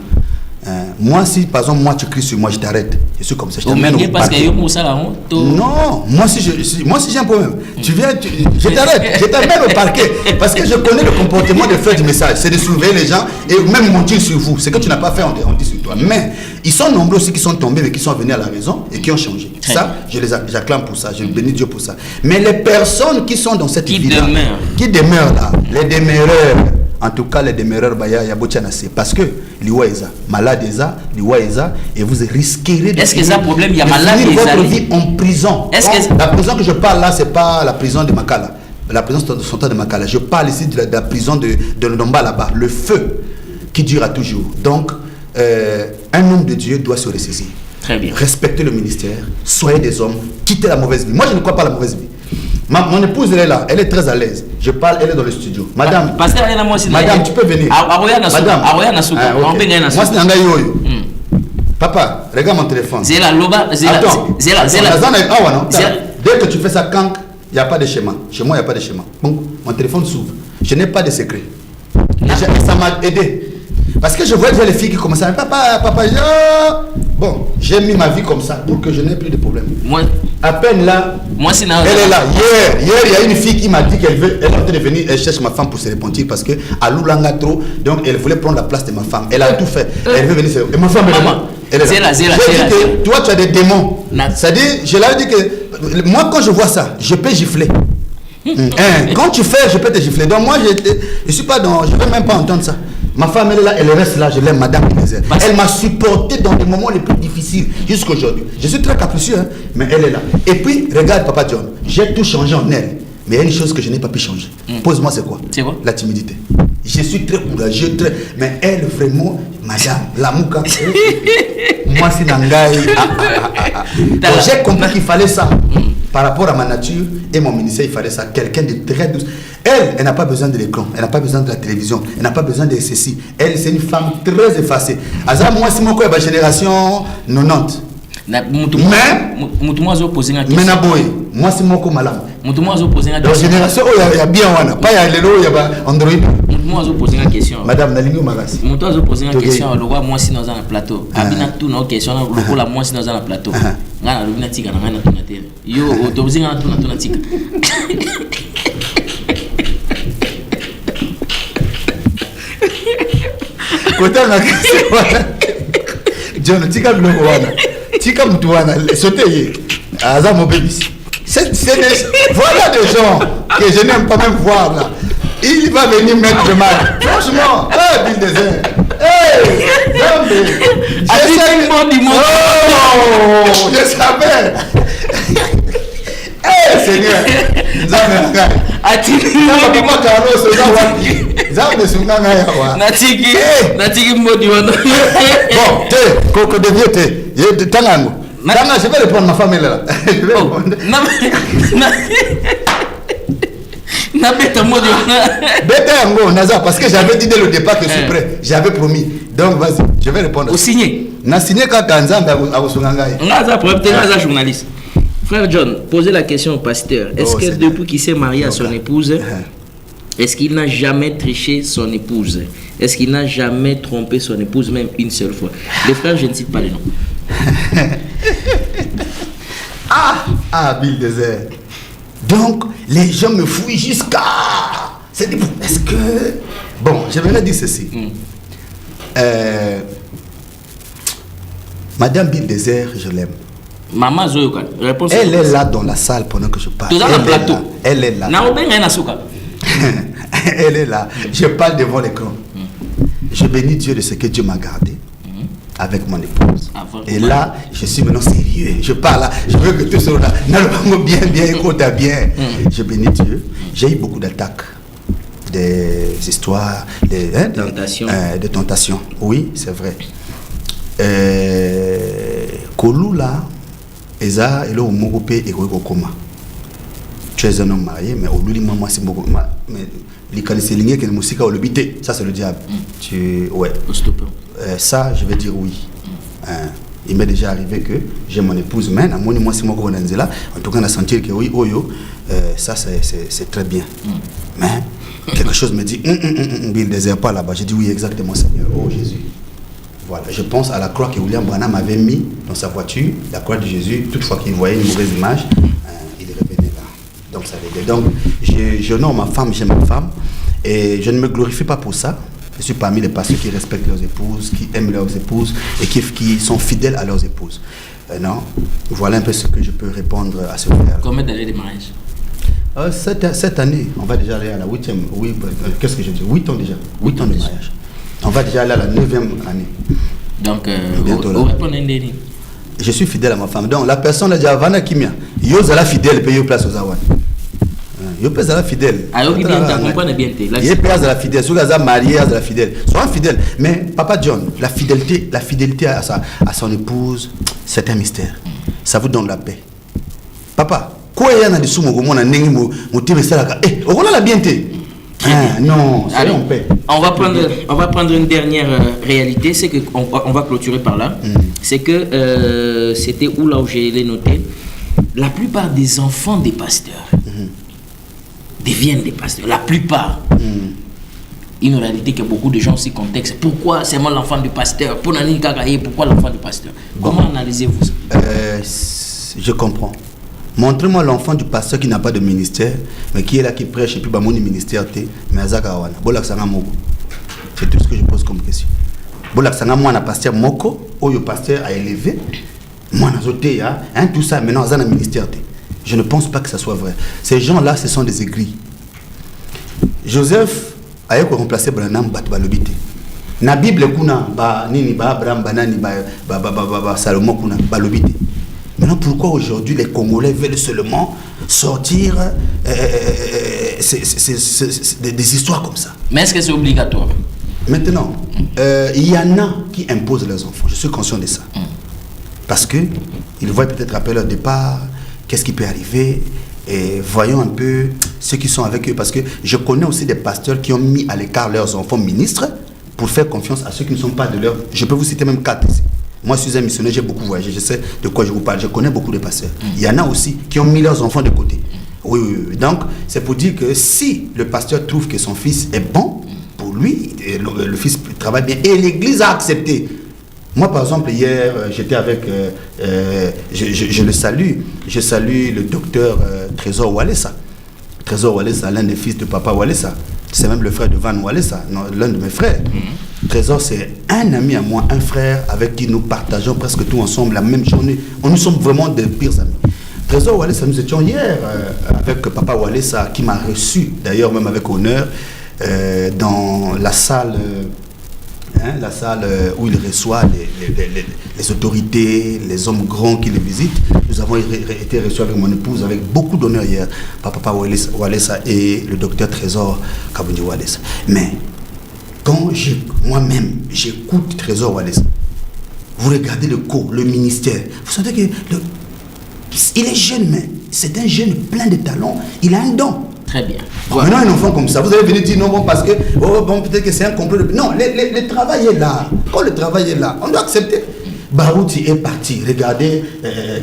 Moi, si par exemple, moi tu cries sur moi, je t'arrête. Je suis comme ça. Je t'amène au parce parquet. Non, moi si j'ai un problème, tu viens, je t'arrête, je t'amène au parquet. Parce que je connais le comportement de faire du message. C'est de surveiller les gens et même mentir sur vous. Ce que tu n'as pas fait, on dit sur toi. Mais ils sont nombreux aussi qui sont tombés, mais qui sont venus à la raison et qui ont changé. Ça, j'acclame pour ça, je bénis Dieu pour ça. Mais les personnes qui sont dans cette vie-là, qui demeurent là, les demeureurs, en tout cas les demeureurs, il y a Botianase. Parce que l'Iwa Eza, malade Eza, l'Iwa Eza, et vous risquerez de finir votre vie en prison. La prison que je parle là, c'est pas la prison de Makala. La prison de Makala. Je parle ici de la prison de Ndomba là-bas. Le feu qui durera toujours. Donc, un homme de Dieu doit se ressaisir. Très bien. Respectez le ministère, soyez des hommes, quittez la mauvaise vie. Moi, je ne crois pas à la mauvaise vie. Mon épouse, elle est là, elle est très à l'aise. Je parle, elle est dans le studio. Madame, madame, tu peux venir. Madame, papa, regarde mon téléphone. Attends, dès que tu fais ça, quand il n'y a pas de schéma. Chez moi, il n'y a pas de schéma. Bon, mon téléphone s'ouvre. Je n'ai pas de secret. Et ça m'a aidé. Parce que je vois déjà les filles qui commencent à dire papa, bon, j'ai mis ma vie comme ça pour que je n'ai plus de problème. Moi, à peine là, elle est là. Hier, il y a une fille qui m'a dit qu'elle est en train de venir, elle cherche ma femme pour se repentir parce que à Loulanga trop, donc elle voulait prendre la place de ma femme. Elle a tout fait. Elle veut venir. Et ma femme elle est là. J'ai dit que toi tu as des démons. C'est-à-dire, je leur ai dit que moi quand je vois ça, je peux gifler. Quand tu fais, je peux te gifler. Donc moi je suis pas dans, je ne veux même pas entendre ça. Ma femme, elle est là, elle reste là, je l'aime, madame. Elle m'a supporté dans les moments les plus difficiles jusqu'à aujourd'hui. Je suis très capricieux, hein, mais elle est là. Et puis, regarde, Papa John, j'ai tout changé en elle. Mais il y a une chose que je n'ai pas pu changer. Pose-moi, c'est quoi? C'est quoi? La timidité. Je suis très courageux, mais elle, vraiment, madame, la mouka. Moi, c'est Nangaï. J'ai compris qu'il fallait ça. Par rapport à ma nature et mon ministère, il fallait ça. Quelqu'un de très douce. Elle n'a pas besoin de l'écran, elle n'a pas besoin de la télévision, elle n'a pas besoin de ceci. Elle, c'est une femme très effacée. Azar, moi, c'est mon quoi, la génération 90. Mais, moi, c'est mon quoi, madame. Dans la génération, il y a bien, pas il y a Lelo, il y a Android. Moi, je pose une question. Madame, Nalingo Magas. Moi, je pose une question. Le roi, moi, si nous avons un plateau. Abina, tout nos questions. Le roi, moi, si nous avons un plateau. Ngana, le bina tika, ngana, tout naté. Yo, autorisé, ngana, tout natika. Kota na question. John, tika biloko wana. Tika mutu wana. Sauter ye. Aza mon bébé. Voilà des gens que je n'aime pas même voir là. Il va venir mettre le mal. Franchement, Bill Désert. Je savais. Seigneur. Je vais répondre, ma femme est là. Je vais répondre. Parce que j'avais dit dès le départ que je suis prêt. J'avais promis. Donc vas-y, je vais répondre. Au signé. Na signé quand Nzambe a journaliste. Frère John, posez la question au pasteur. Est-ce que depuis qu'il s'est marié à son épouse, est-ce qu'il n'a jamais triché son épouse? Est-ce qu'il n'a jamais trompé son épouse, même une seule fois? Les frères, je ne cite pas les noms. Bill Désert. Donc, les gens me fouillent jusqu'à... Est-ce que... Bon, j'aimerais dire ceci. Madame Bill Désert, je l'aime. Maman Zoyoka, réponse. Elle est là dans la salle pendant que je parle. Elle est là. Elle est là. Je parle devant l'écran. Je bénis Dieu de ce que Dieu m'a gardé avec mon épouse. Et là, je suis maintenant sérieux. Je parle là. Je veux que tout soit là. Bien, écoute bien. Je bénis Dieu. J'ai eu beaucoup d'attaques, des histoires, des tentations. Oui, c'est vrai. Kolula, Eza, et là, au Mogope et Koma. Tu es un homme marié, mais au lieu de moi, c'est beaucoup. Mais les canisseliers qui sont musique au lobité, ça c'est le diable. Ouais. Ça, je vais dire oui. Il m'est déjà arrivé que j'ai mon épouse, mais moi c'est moi qui là. En tout cas, on a senti que oui, ça c'est très bien. Mais quelque chose me dit, Bill Désert pas là-bas. J'ai dit oui, exactement, Seigneur. Oh Jésus. Voilà, je pense à la croix que William Branham avait mis dans sa voiture, la croix de Jésus. Toutefois qu'il voyait une mauvaise image, il revenait là. Donc ça veut dire. Donc j'honore ma femme, j'aime ma femme, et je ne me glorifie pas pour ça. Je suis parmi les pasteurs qui respectent leurs épouses, qui aiment leurs épouses et qui sont fidèles à leurs épouses. Non, voilà un peu ce que je peux répondre à ce frère. Combien d'années de mariage? Cette année, on va déjà aller à la 8e. Oui, qu'est-ce que je dis? 8 ans déjà. 8 ans de mariage. On va déjà aller à la 9e année. Donc, bientôt là. Je suis fidèle à ma femme. Donc, la personne a dit Vana Kimia. Yo la fidèle, paye place aux Awan. Yo pèse à la fidèle. Alors, il bien comprendre bien. Il pèse à la fidèle. Ceux qui sont mariés à la fidèle. Sois fidèle. Mais Papa John, la fidélité à son épouse, c'est un mystère. Ça vous donne la paix. Papa, quoi il y a dans les sous mon nengi mon ça eh on a la bienté. Non, allez, on va prendre une dernière réalité, c'est que on va clôturer par là. C'est que c'était où là où j'ai les noté. La plupart des enfants des pasteurs deviennent des pasteurs. La plupart. Une réalité que beaucoup de gens s'y contextent. Pourquoi c'est moi l'enfant du pasteur? Pourquoi l'enfant du pasteur? Comment analysez-vous ça? Je comprends. Montrez-moi l'enfant du pasteur qui n'a pas de ministère, mais qui est là, qui prêche, et puis bah, mon ministère, mais Azakawana. C'est tout ce que je pose comme question. Bolak moi, un pasteur Moko, ou le pasteur a élevé, moi, tout ça, maintenant, Azana ministère. Je ne pense pas que ça soit vrai. Ces gens-là, ce sont des aigris. Joseph a remplacé Branham Batbalobité. Na Bible, kuna, ba nini, ba Abraham, banani, ba Salomon, kuna, balobité. Maintenant, pourquoi aujourd'hui les Congolais veulent seulement sortir des histoires comme ça? Mais est-ce que c'est obligatoire? Maintenant, il y en a qui imposent leurs enfants. Je suis conscient de ça. Parce qu'ils voient peut-être après leur départ, qu'est-ce qui peut arriver, et voyons un peu ceux qui sont avec eux. Parce que je connais aussi des pasteurs qui ont mis à l'écart leurs enfants ministres pour faire confiance à ceux qui ne sont pas de leur... Je peux vous citer même 4 ici. Moi, je suis un missionnaire, j'ai beaucoup voyagé, je sais de quoi je vous parle. Je connais beaucoup de pasteurs. Il y en a aussi qui ont mis leurs enfants de côté. Oui. Donc, c'est pour dire que si le pasteur trouve que son fils est bon, pour lui, le fils travaille bien, et l'Église a accepté. Moi, par exemple, hier, j'étais avec, je le salue, je salue le docteur Trésor Walesa. Trésor Walesa, l'un des fils de Papa Walesa. C'est même le frère de Van Walesa, l'un de mes frères. Trésor, c'est un ami à moi, un frère avec qui nous partageons presque tout ensemble la même journée. Nous sommes vraiment des pires amis. Trésor Walesa, nous étions hier avec Papa Walesa qui m'a reçu, d'ailleurs même avec honneur, dans la salle où il reçoit les autorités, les hommes grands qui le visitent. Nous avons été reçus avec mon épouse avec beaucoup d'honneur hier par Papa Walesa et le docteur Trésor Kabundi Walesa. Mais quand moi-même j'écoute Trésor Walesa, vous regardez le ministère, vous sentez que il est jeune, mais c'est un jeune plein de talents, il a un don. Très bien. Voilà. Maintenant, un enfant comme ça, vous allez venir dire non, bon, parce que peut-être que c'est un complot. Non, le travail est là. Quand le travail est là, on doit accepter. Barouti est parti. Regardez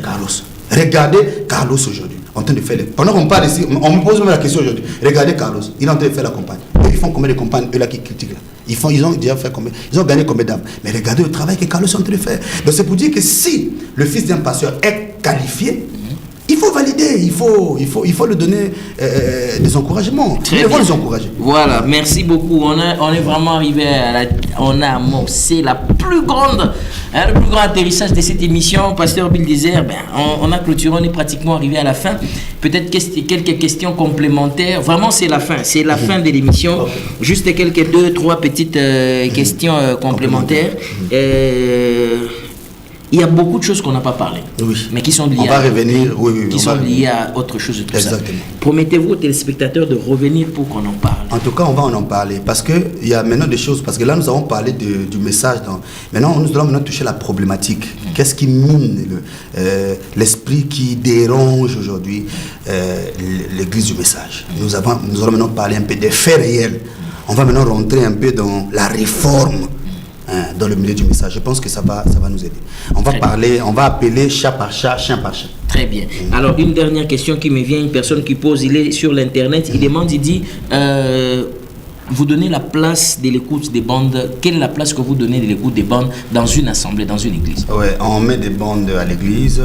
Carlos. Regardez Carlos aujourd'hui. En train de faire pendant qu'on parle ici, on me pose même la question aujourd'hui. Regardez Carlos. Il est en train de faire la campagne. Ils font combien de campagnes, eux là qui critiquent là? Ils ont déjà fait combien? Ils ont gagné combien d'âmes? Mais regardez le travail que Carlos est en train de faire. Donc c'est pour dire que si le fils d'un pasteur est qualifié, il faut valider, il faut lui donner des encouragements. Très bien. Les encourager. Voilà, merci beaucoup. On est vraiment arrivé on a amorcé le plus grand atterrissage de cette émission. Pasteur Bill Désert, on a clôturé, on est pratiquement arrivé à la fin. Peut-être quelques questions complémentaires. Vraiment, c'est la fin. C'est la fin de l'émission. Okay. Juste quelques 2-3 petites questions complémentaires. Il y a beaucoup de choses qu'on n'a pas parlé, mais qui sont liées, liées à autre chose de tout ça. Promettez-vous aux téléspectateurs de revenir pour qu'on en parle. En tout cas, on va en parler parce qu'il y a maintenant des choses, parce que là nous avons parlé du message. Maintenant, nous allons maintenant toucher la problématique. Qu'est-ce qui mine l'esprit qui dérange aujourd'hui l'église du message? Nous allons maintenant parler un peu des faits réels. On va maintenant rentrer un peu dans la réforme. Dans le milieu du message. Je pense que ça va nous aider. On va appeler chat par chat, chien par chien. Très bien. Alors, une dernière question qui me vient, une personne qui pose, il est sur l'internet, il demande, il dit, vous donnez la place de l'écoute des bandes. Quelle est la place que vous donnez de l'écoute des bandes dans une assemblée, dans une église? Ouais, on met des bandes à l'église,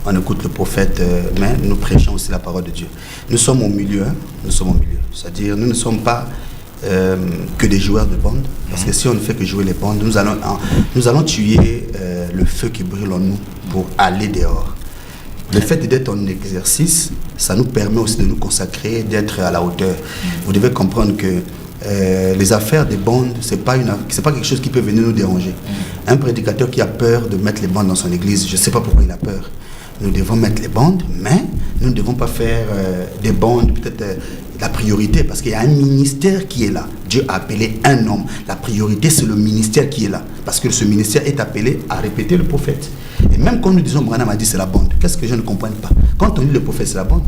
on écoute le prophète, mais nous prêchons aussi la parole de Dieu. Nous sommes au milieu, nous sommes au milieu. C'est-à-dire, nous ne sommes pas que des joueurs de bandes, parce que si on ne fait que jouer les bandes, nous allons tuer le feu qui brûle en nous pour aller dehors. Le fait d'être en exercice, ça nous permet aussi de nous consacrer, d'être à la hauteur. Vous devez comprendre que les affaires des bandes, c'est pas quelque chose qui peut venir nous déranger. Un prédicateur qui a peur de mettre les bandes dans son église, je ne sais pas pourquoi il a peur. Nous devons mettre les bandes, mais nous ne devons pas faire des bandes, peut-être la priorité, parce qu'il y a un ministère qui est là. Dieu a appelé un homme. La priorité, c'est le ministère qui est là. Parce que ce ministère est appelé à répéter le prophète. Et même quand nous disons, Branham a dit c'est la bande, qu'est-ce que je ne comprends pas? Quand on dit le prophète, c'est la bande.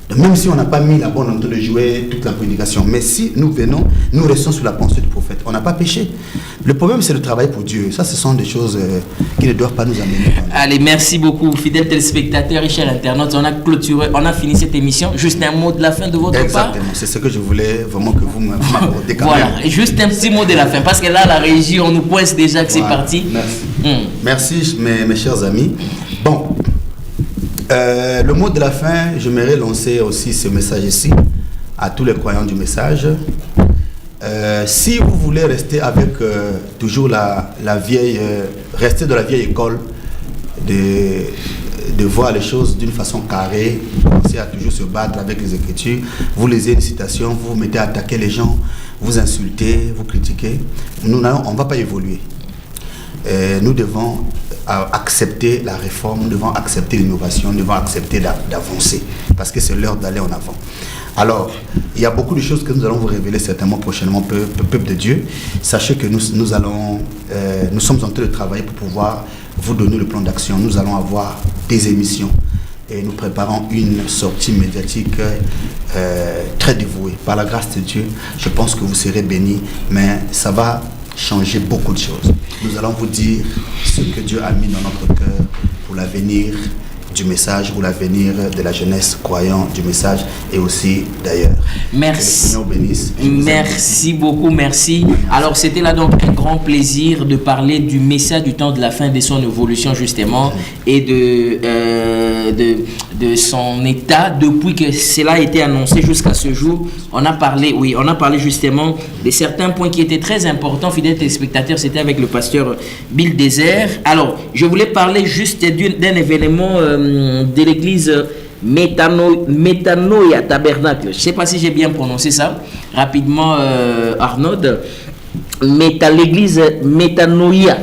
Donc même si on n'a pas mis la bande en train de jouer toute la prédication, mais si nous venons, nous restons sur la pensée du prophète, on n'a pas péché. Le problème, c'est le travail pour Dieu. Ça, ce sont des choses qui ne doivent pas nous amener. Allez, merci beaucoup, fidèles téléspectateurs et chers internautes. On a clôturé, on a fini cette émission. Juste un mot de la fin de votre part. Exactement, c'est ce que je voulais vraiment que vous m'accordez. Voilà, et juste un petit mot de la fin, parce que là, la régie, on nous pointe déjà que c'est parti. Merci. Merci, mes chers amis. Bon. Le mot de la fin, j'aimerais lancer aussi ce message ici à tous les croyants du message. Si vous voulez rester avec toujours la vieille, rester dans la vieille école de voir les choses d'une façon carrée, commencer à toujours se battre avec les Écritures, vous lisez une citation, vous vous mettez à attaquer les gens, vous insultez, vous critiquez, on ne va pas évoluer. Nous devons accepter la réforme, nous devons accepter l'innovation, nous devons accepter d'avancer, parce que c'est l'heure d'aller en avant. Alors, il y a beaucoup de choses que nous allons vous révéler certainement prochainement, peuple de Dieu. Sachez que nous sommes en train de travailler pour pouvoir vous donner le plan d'action. Nous allons avoir des émissions et nous préparons une sortie médiatique très dévouée. Par la grâce de Dieu, je pense que vous serez bénis, mais ça va changer beaucoup de choses. Nous allons vous dire ce que Dieu a mis dans notre cœur pour l'avenir du message, pour l'avenir de la jeunesse croyant du message et aussi d'ailleurs. Merci. Que le Seigneur bénisse. Merci beaucoup, merci. Alors c'était là donc un grand plaisir de parler du message du temps de la fin de son évolution justement et de son état depuis que cela a été annoncé jusqu'à ce jour. On a parlé justement de certains points qui étaient très importants, fidèles téléspectateurs. C'était avec le pasteur Bill Désert. Alors je voulais parler juste d'un événement de l'église Metanoia Tabernacle. Je ne sais pas si j'ai bien prononcé ça. Rapidement, Arnaud. L'église Metanoia.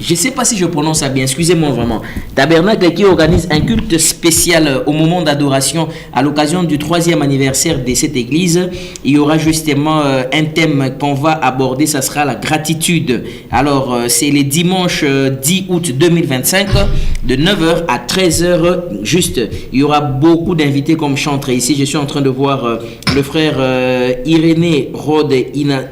Je ne sais pas si je prononce ça bien, excusez-moi vraiment. Tabernacle qui organise un culte spécial au moment d'adoration à l'occasion du 3e anniversaire de cette église. Il y aura justement un thème qu'on va aborder, ça sera la gratitude. Alors, c'est le dimanche 10 août 2025, de 9h à 13h juste. Il y aura beaucoup d'invités comme chantres ici. Je suis en train de voir le frère Irénée Rode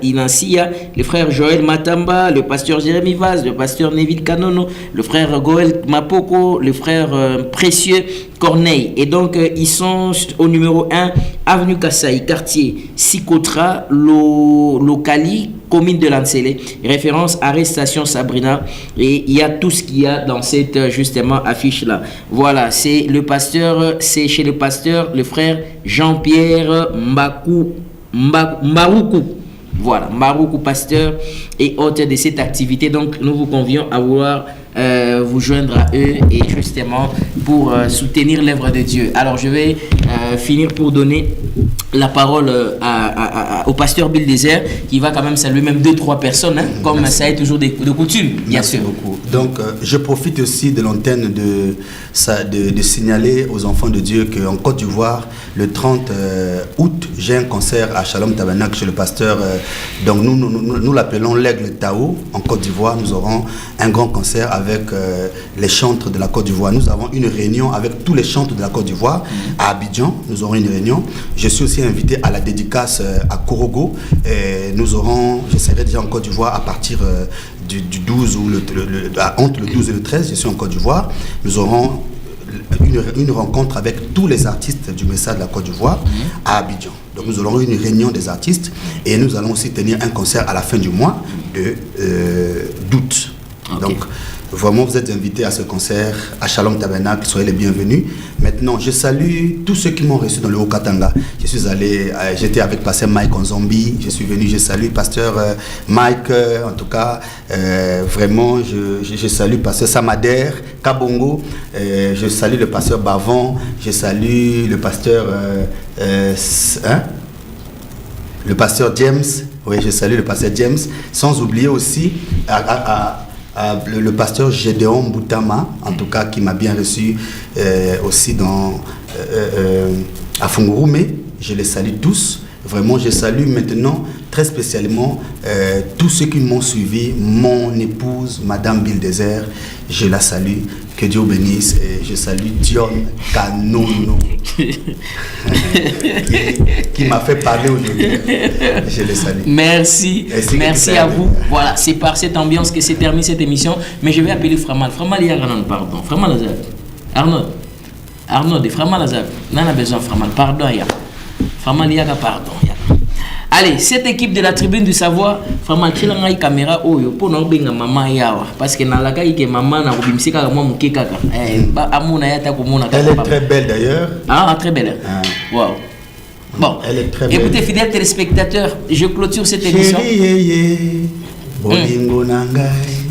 Inancia, le frère Joël Matamba, le pasteur Jérémy Vaz, le pasteur Neville Kanono, le frère Goël Mapoko, le frère Précieux Corneille. Et donc, ils sont au numéro 1, avenue Kassaï, quartier Sikotra, Locali, commune de Lansele. Référence arrestation Sabrina. Et il y a tout ce qu'il y a dans cette, justement, affiche-là. Voilà, c'est chez le pasteur, le frère Jean-Pierre Maroukou. Voilà, Maroukou, pasteur et hôte de cette activité. Donc, nous vous convions à vouloir vous joindre à eux et justement pour soutenir l'œuvre de Dieu. Alors, je vais finir pour donner la parole au pasteur Bill Désert qui va quand même saluer même 2-3 personnes, comme ça est toujours de coutume, bien sûr. Beaucoup. Donc, je profite aussi de l'antenne de signaler aux enfants de Dieu qu'en Côte d'Ivoire, le 30 août, j'ai un concert à Shalom Tabernacle chez le pasteur. Donc, nous l'appelons l'Aigle Tao. En Côte d'Ivoire, nous aurons un grand concert avec les chantres de la Côte d'Ivoire. Nous avons une réunion avec tous les chantres de la Côte d'Ivoire. À Abidjan, nous aurons une réunion. Je suis aussi invité à la dédicace à Korogo. Je serai déjà en Côte d'Ivoire à partir du 12 ou entre le 12 et le 13. Je suis en Côte d'Ivoire. Nous aurons une rencontre avec tous les artistes du message de la Côte d'Ivoire à Abidjan. Donc nous aurons une réunion des artistes et nous allons aussi tenir un concert à la fin du mois d'août. Okay. Donc vraiment vous êtes invités à ce concert à Shalom Tabernacle, soyez les bienvenus. Maintenant je salue tous ceux qui m'ont reçu dans le Haut-Katanga. Je suis allé, j'étais avec pasteur Mike Onzombi, je suis venu, je salue pasteur Mike, en tout cas vraiment je salue pasteur Samader Kabongo, je salue le pasteur Bavon, je salue le pasteur le pasteur James, oui je salue le pasteur James, sans oublier aussi le pasteur Gédéon Boutama, en tout cas qui m'a bien reçu aussi à Fungurume. Je les salue tous. Vraiment, je salue maintenant très spécialement tous ceux qui m'ont suivi, mon épouse, Madame Bildezer, je la salue, que Dieu bénisse, et je salue Dion Kanono, qui m'a fait parler aujourd'hui, je les salue. Merci, merci à vous. Voilà, c'est par cette ambiance que s'est terminée cette émission, mais je vais appeler Framal. Framal, il y a un pardon. Framal Azad. Arnaud, de Framal Azad. On a besoin de Framal, pardon, il y a. Framal, il y a pardon. Allez, cette équipe de la Tribune du Savoir, Framal, tu as une caméra pour nous bien maman yawa parce que dans la cas que maman na kubimsika kama mukeka elle est très belle d'ailleurs. Ah, très belle. Wow. Bon, elle est très belle. Écoutez, fidèles téléspectateurs, je clôture cette émission. Bolingo nangai,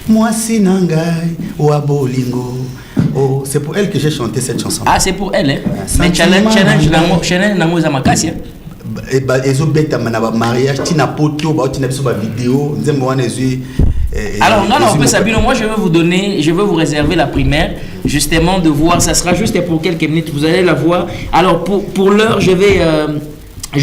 mwasi nangai, wa bolingo. Oh, c'est pour elle que j'ai chanté cette chanson. Ah, c'est pour elle, hein? Mais challenge nango za makasi. Mariage, vidéo, alors, non, moi je vais vous réserver la primaire, justement, de voir, ça sera juste pour quelques minutes, vous allez la voir. Alors, pour l'heure, je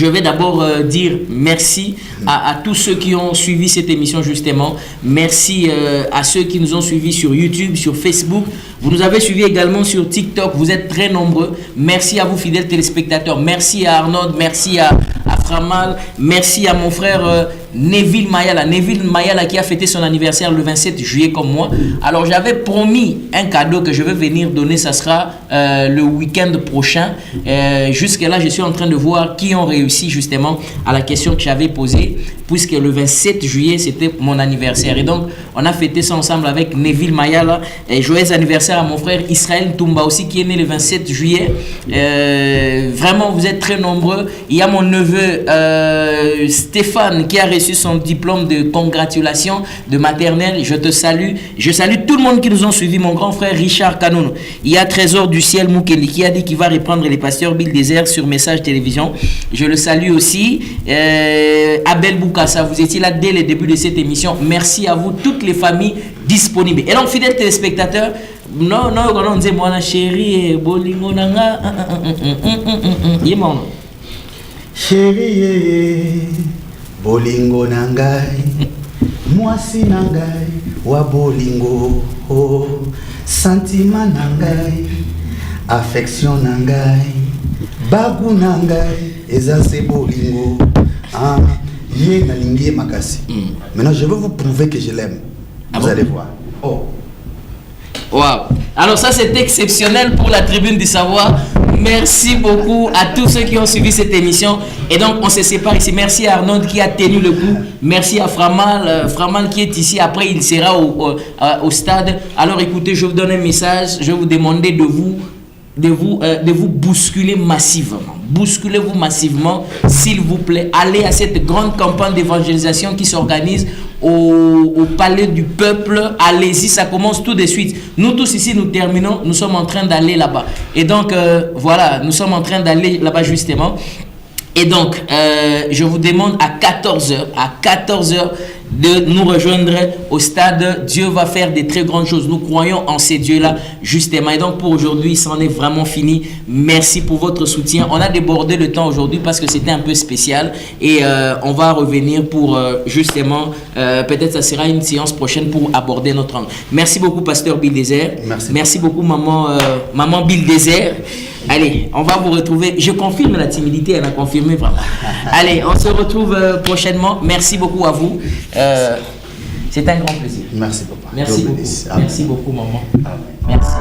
vais d'abord dire merci à tous ceux qui ont suivi cette émission, justement. Merci à ceux qui nous ont suivis sur YouTube, sur Facebook. Vous nous avez suivis également sur TikTok. Vous êtes très nombreux. Merci à vous, fidèles téléspectateurs. Merci à Arnaud. Merci à Framal. Merci à mon frère Neville Mayala. Neville Mayala qui a fêté son anniversaire le 27 juillet comme moi. Alors, j'avais promis un cadeau que je vais venir donner. Ça sera le week-end prochain. Jusque-là, je suis en train de voir qui ont réussi justement à la question que j'avais posée, puisque le 27 juillet, c'était mon anniversaire. Et donc, on a fêté ça ensemble avec Neville Mayala. Et joyeux anniversaire à mon frère Israël Toumba aussi, qui est né le 27 juillet. Vraiment, vous êtes très nombreux. Il y a mon neveu Stéphane qui a reçu son diplôme de congratulation de maternelle. Je te salue. Je salue tout le monde qui nous ont suivis. Mon grand frère Richard Kanoun. Il y a Trésor du ciel Moukeli qui a dit qu'il va reprendre les pasteurs Bill Désert sur Message Télévision. Je le salue aussi. Abel Boukassa, vous étiez là dès le début de cette émission. Merci à vous, toutes les familles disponibles. Et donc, fidèles téléspectateurs, non, on dit moi chérie, bolingo nanga, chérie, bolingo nangai, mwasi nangai, wa bolingo, oh, sentiment nangai, affection nangai, bagu nangai, ezase bolingo, ah, yé nalingi makasi. Maintenant, je veux vous prouver que je l'aime. Vous allez voir. Oh. Wow. Alors ça c'est exceptionnel pour la Tribune du Savoir. Merci beaucoup à tous ceux qui ont suivi cette émission. Et donc on se sépare ici. Merci à Arnaud qui a tenu le coup. Merci à Framal qui est ici. Après il sera au stade. Alors écoutez, je vous donne un message. Je vais vous demander de vous bousculer massivement. Bousculez-vous massivement, s'il vous plaît. Allez à cette grande campagne d'évangélisation qui s'organise au Palais du Peuple. Allez-y, ça commence tout de suite. Nous tous ici, nous terminons, nous sommes en train d'aller là-bas. Et donc, voilà, nous sommes en train d'aller là-bas justement. Et donc, je vous demande à 14h, de nous rejoindre au stade. Dieu va faire des très grandes choses. Nous croyons en ces dieux-là, justement. Et donc, pour aujourd'hui, c'en est vraiment fini. Merci pour votre soutien. On a débordé le temps aujourd'hui parce que c'était un peu spécial. Et on va revenir pour, justement, peut-être ça sera une séance prochaine pour aborder notre angle. Merci beaucoup, Pasteur Bill Désert. Merci beaucoup, maman Bill Désert. Allez, on va vous retrouver. Je confirme la timidité, elle a confirmé vraiment. Allez, on se retrouve prochainement. Merci beaucoup à vous. C'est un grand plaisir. Merci, papa. Merci beaucoup. Merci beaucoup, maman. Merci.